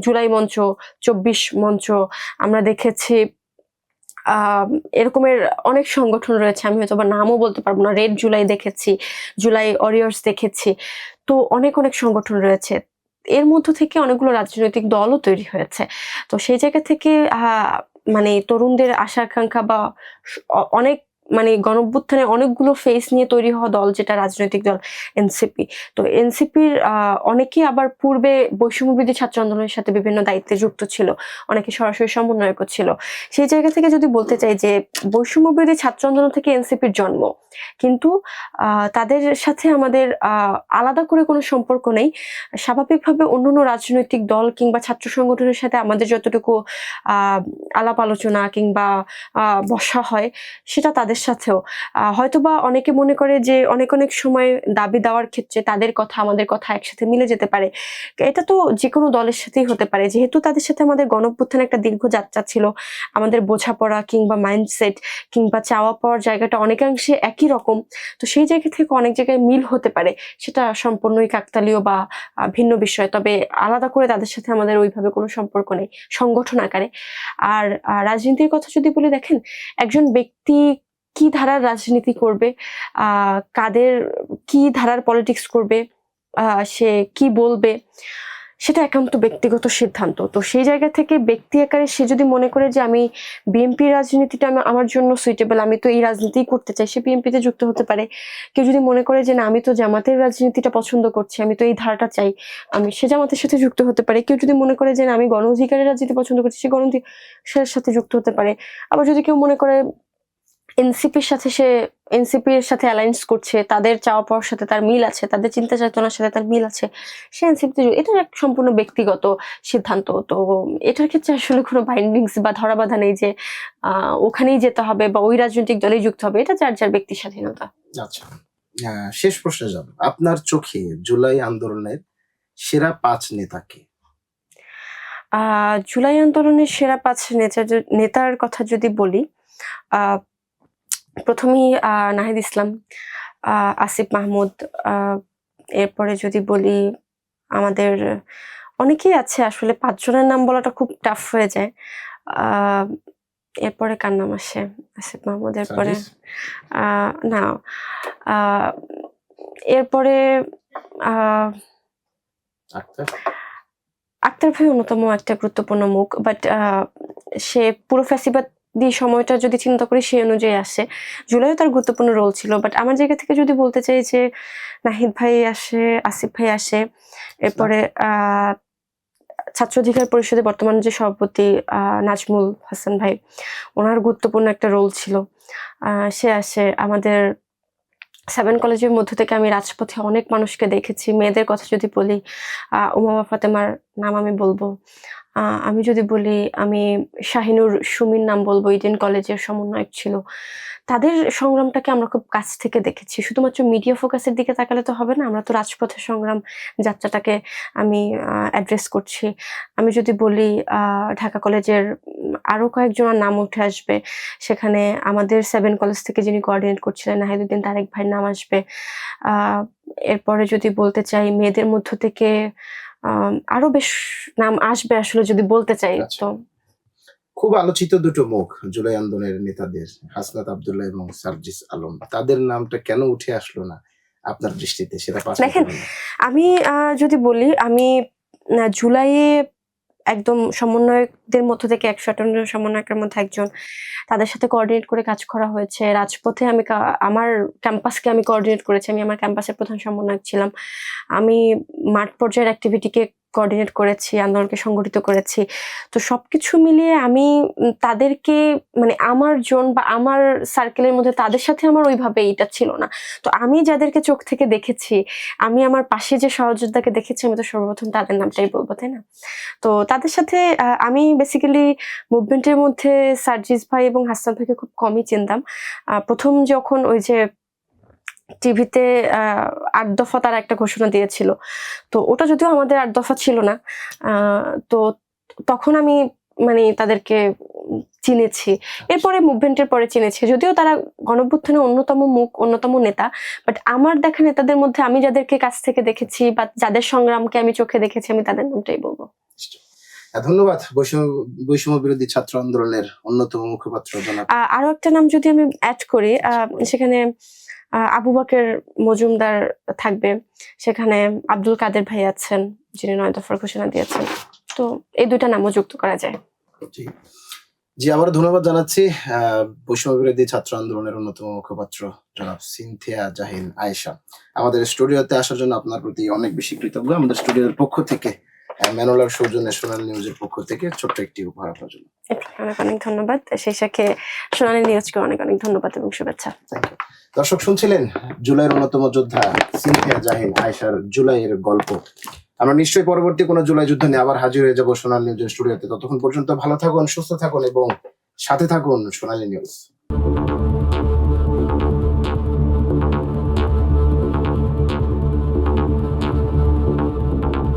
জুলাই মঞ্চ, 24 মঞ্চ, আমরা দেখেছি এরকমের অনেক সংগঠন রয়েছে, আমি হয়তো বা নামও বলতে পারবো না। রেড জুলাই দেখেছি, জুলাই ওয়ারিয়র্স দেখেছি। তো অনেক সংগঠন রয়েছে, এর মধ্য থেকে অনেকগুলো রাজনৈতিক দলও তৈরি হয়েছে। তো সেই জায়গা থেকে তরুণদের আশা আকাঙ্ক্ষা বা অনেক মানে গণঅভ্যুত্থানে অনেকগুলো ফেস নিয়ে তৈরি হওয়া দল, যেটা রাজনৈতিক দল এনসিপি। তো এনসিপির অনেকেই আবার পূর্বে বৈষম্যবিরোধী ছাত্র আন্দোলনের সাথে বিভিন্ন দায়িত্বে যুক্ত ছিল, অনেকে সরাসরি সমন্বয়ক ছিল। সেই জায়গা থেকে যদি বলতে চাই যে বৈষম্যবিরোধী ছাত্র আন্দোলন থেকে এনসিপির জন্ম, কিন্তু তাদের সাথে আমাদের আলাদা করে কোনো সম্পর্ক নেই। স্বাভাবিকভাবে অন্যান্য রাজনৈতিক দল কিংবা ছাত্র সংগঠনের সাথে আমাদের যতটুকু আলাপ আলোচনা কিংবা বসা হয়, সেটা তাদের সাথেও। হয়তোবা অনেকে মনে করে যে অনেক সময় দাবি দেওয়ার ক্ষেত্রে তাদের কথা আমাদের কথা একসাথে মিলে যেতে পারে। এটা তো যে কোনো দলের সাথেই হতে পারে, যেহেতু তাদের সাথে আমাদের গণঅভ্যুত্থানে একটা দীর্ঘ যাত্রা ছিল, আমাদের বোঝাপড়া কিংবা মাইন্ডসেট কিংবা চাওয়া পাওয়ার জায়গাটা অনেকাংশে একই রকম। তো সেই জায়গা থেকে অনেক জায়গায় মিল হতে পারে, সেটা সম্পূর্ণই কাকতালীয় বা ভিন্ন বিষয়। তবে আলাদা করে তাদের সাথে আমাদের ওইভাবে কোনো সম্পর্ক নেই সংগঠন আকারে। আর রাজনীতির কথা যদি বলি, দেখেন, একজন ব্যক্তি কি ধারার রাজনীতি করবে, কাদের কি ধারার পলিটিক্স করবে, সে কি বলবে, সেটা একান্ত ব্যক্তিগত সিদ্ধান্ত। তো সেই জায়গা থেকে ব্যক্তি আকারে সে যদি মনে করে যে আমি বিএনপি রাজনীতিটা আমার জন্য সুইটেবল, আমি তো এই রাজনীতিই করতে চাই, সে বিএনপিতে যুক্ত হতে পারে। কেউ যদি মনে করে যে না, আমি তো জামাতের রাজনীতিটা পছন্দ করছি, আমি তো এই ধারাটা চাই, সে জামাতের সাথে যুক্ত হতে পারে। কেউ যদি মনে করে যে না, আমি গণ অধিকারের রাজনীতি পছন্দ করছি, সে গণ অধিকারের সাথে যুক্ত হতে পারে। আবার যদি কেউ মনে করে এনসিপির সাথে অ্যালায়েন্স করছে, তাদের চাওয়া পাওয়ার সাথে তার মিল আছে, তাদের চিন্তা চেতনার সাথে তার মিল আছে, সে এনসিপিতে, এটা এক সম্পূর্ণ ব্যক্তিগত সিদ্ধান্ত। তো এটার ক্ষেত্রে আসলে কোনো বাইন্ডিংস বা ধরাবাধা নেই যে ওখানেই যেতে হবে বা ওই রাজনৈতিক দলেই যুক্ত হবে, এটা যার যার ব্যক্তি স্বাধীনতা।
আচ্ছা, শেষ প্রশ্নে যাব। আপনার চোখে জুলাই আন্দোলনের সেরা ৫ নেতাকে?
জুলাই আন্দোলনের সেরা ৫ নেতার কথা যদি বলি, প্রথমেই নাহিদ ইসলাম, আসিফ মাহমুদ, এরপরে যদি বলি আমাদের অনেকেই আছে, আসলে ৫ জনের নাম বলাটা খুব টাফ হয়ে যায়। এরপরে কার নাম আসে? আসিফ মাহমুদ, এরপরে না, এরপরে আক্তার ভাই অন্যতম একটা গুরুত্বপূর্ণ মুখ, বাট সে পুরো ফ্যাসিবাদী সময়টা যদি চিন্তা করি সেই অনুযায়ী আসে। জুলাইও তার গুরুত্বপূর্ণ রোল ছিল, বাট আমার জায়গা থেকে যদি বলতে চাই যে নাহিদ ভাই আসে, আসিফ ভাই আসে, এরপরে ছাত্র অধিকার পরিষদের বর্তমান যে সভাপতি নাজমুল হাসান ভাই, ওনার গুরুত্বপূর্ণ একটা রোল ছিল, সে আসে। আমাদের 7 কলেজের মধ্য থেকে আমি রাজপথে অনেক মানুষকে দেখেছি। মেয়েদের কথা যদি বলি, উমামা ফাতেমার নাম আমি বলবো। আমি যদি বলি, আমি শাহিনুর সুমির নাম বলবো, ইডেন কলেজের সমন্বয়ক ছিল। তাদের সংগ্রামটাকে আমরা খুব কাছ থেকে দেখেছি। শুধুমাত্র মিডিয়া ফোকাসের দিকে তাকালে তো হবে না, আমরা তো রাজপথের সংগ্রাম যাত্রাটাকে আমি অ্যাড্রেস করছি। আমি যদি বলি ঢাকা কলেজের আরো কয়েকজনের নাম উঠে আসবে, সেখানে আমাদের 7 কলেজ থেকে যিনি কোঅর্ডিনেট করছিলেন নাহিদউদ্দিন তারেক ভাইয়ের নাম আসবে। এরপরে যদি বলতে চাই মেয়েদের মধ্য থেকে আরো বেশ নাম আসবে আসলে যদি বলতে চাই। তো
খুব আলোচিত দুটো মুখ জুলাই আন্দোলনের নেতাদের, হাসনাত আব্দুল্লাহ এবং সার্জিস আলম, তাদের নামটা কেন উঠে আসলো না আপনার দৃষ্টিতে? সেটা
দেখেন, আমি যদি বলি, আমি জুলাইয়ে একদম সমন্বয়কদের মধ্য থেকে 158 জন সমন্বয়কের মধ্যে একজন, তাদের সাথে কোঅর্ডিনেট করে কাজ করা হয়েছে। রাজপথে আমি আমার ক্যাম্পাসকে আমি কোঅর্ডিনেট করেছি, আমি আমার ক্যাম্পাসের প্রধান সমন্বয়ক ছিলাম। আমি মাঠ পর্যায়ের অ্যাক্টিভিটিকে কোঅর্ডিনেট করেছি, আন্দোলনকে সংগঠিত করেছি। তো সবকিছু মিলিয়ে আমি তাদেরকে, মানে আমার জোন বা আমার সার্কেলের মধ্যে তাদের সাথে আমার ওইভাবে এটা ছিল না। তো আমি যাদেরকে চোখ থেকে দেখেছি, আমি আমার পাশে যে সহযোদ্ধাকে দেখেছি, আমি তো সর্বপ্রথম তাদের নামটাই বলবো, তাই না? তো তাদের সাথে আমি বেসিক্যালি মুভমেন্টের মধ্যে সার্জিস ভাই এবং হাসান ভাইকে খুব কমই চিনতাম। প্রথম যখন ওই যে টিভিতে 8 দফা তারা একটা ঘোষণা দিয়েছিল, তো ওটা যদিও আমাদের 8 দফা ছিল না, তো তখন আমি মানে তাদেরকে চিনেছি। এরপরে মুভমেন্টের পরে চিনেছি, যদিও তারা গণঅভ্যুত্থানের অন্যতম মুখ, অন্যতম নেতা, বাট আমার দেখা নেতাদের মধ্যে আমি যাদেরকে কাছ থেকে দেখেছি বা যাদের সংগ্রামকে আমি চোখে দেখেছি, আমি তাদের নামটাই বলবো।
ধন্যবাদ। বৈষম্য বিরোধী ছাত্র আন্দোলনের অন্যতম মুখপাত্র জনাব।
আরো একটা নাম যদি আমি অ্যাড করি, সেখানে আবু বকর মজুমদার থাকবে, সেখানে আব্দুল কাদের ভাই আছেন যিনি 9 দফার ঘোষণা দিয়েছেন। তো এই দুইটা নামও যুক্ত করা যায়।
জি, আবার ধন্যবাদ জানাচ্ছি বৈষম্য বিরোধী ছাত্র আন্দোলনের অন্যতম মুখপাত্র জনাব সিনথিয়া জাহিন আয়েশা। আমাদের স্টুডিওতে আসার জন্য আপনার প্রতি অনেক বেশি কৃতজ্ঞ। আমাদের স্টুডিওর পক্ষ থেকে ম্যানুলার সৌজন্যে সোনালী নিউজের পক্ষ থেকে ছোট্ট একটি উপহার আপনার জন্য।
অনেক অনেক ধন্যবাদ। সেই সাথে সোনালী নিউজকে অনেক অনেক ধন্যবাদ এবং শুভেচ্ছা।
Thank you. দর্শক শুনছিলেন জুলাইয়ের অন্যতম যোদ্ধা সিনথিয়া জাহিন আয়েশার জুলাইয়ের গল্প। আমরা নিশ্চয়ই পরবর্তী কোনো জুলাই যুদ্ধ নিয়ে আবার হাজির হয়ে যাবো সোনালী নিউজের স্টুডিওতে। ততক্ষণ পর্যন্ত ভালো থাকুন, সুস্থ থাকুন এবং সাথে থাকুন সোনালী নিউজ।